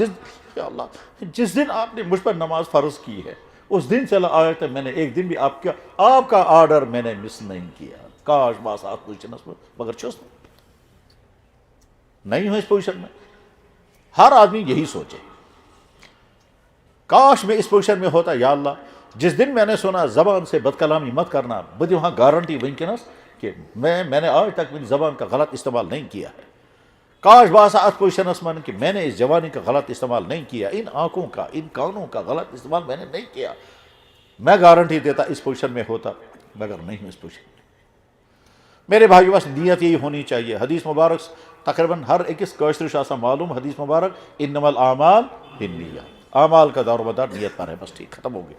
جس دن آپ نے مجھ پر نماز فرض کی ہے اس دن سے آج تک میں نے ایک دن بھی آپ کا آرڈر میں نے مس نہیں کیا. کاش باسات پوزیشنس مس، مگر چست نہیں ہوں اس پوزیشن میں. ہر آدمی یہی سوچے کاش میں اس پوزیشن میں ہوتا. یا اللہ جس دن میں نے سنا زبان سے بد کلامی مت کرنا، بدی وہاں گارنٹی ونکنس کہ میں نے آج تک میری زبان کا غلط استعمال نہیں کیا ہے. کاش باسات پوزیشنس من کہ میں نے اس جوانی کا غلط استعمال نہیں کیا، ان آنکھوں کا ان کانوں کا غلط استعمال میں نے نہیں کیا. میں گارنٹی دیتا اس پوزیشن میں ہوتا، مگر نہیں ہوں اس پوزیشن میں. میرے بھائی بس نیت یہی ہونی چاہیے. حدیث مبارک تقریباً ہر ایک کوشر شاہ معلوم حدیث مبارک انما الاعمال بالنیات، اعمال کا دار و مدار نیت پر ہے. بس ٹھیک ختم ہو گیا.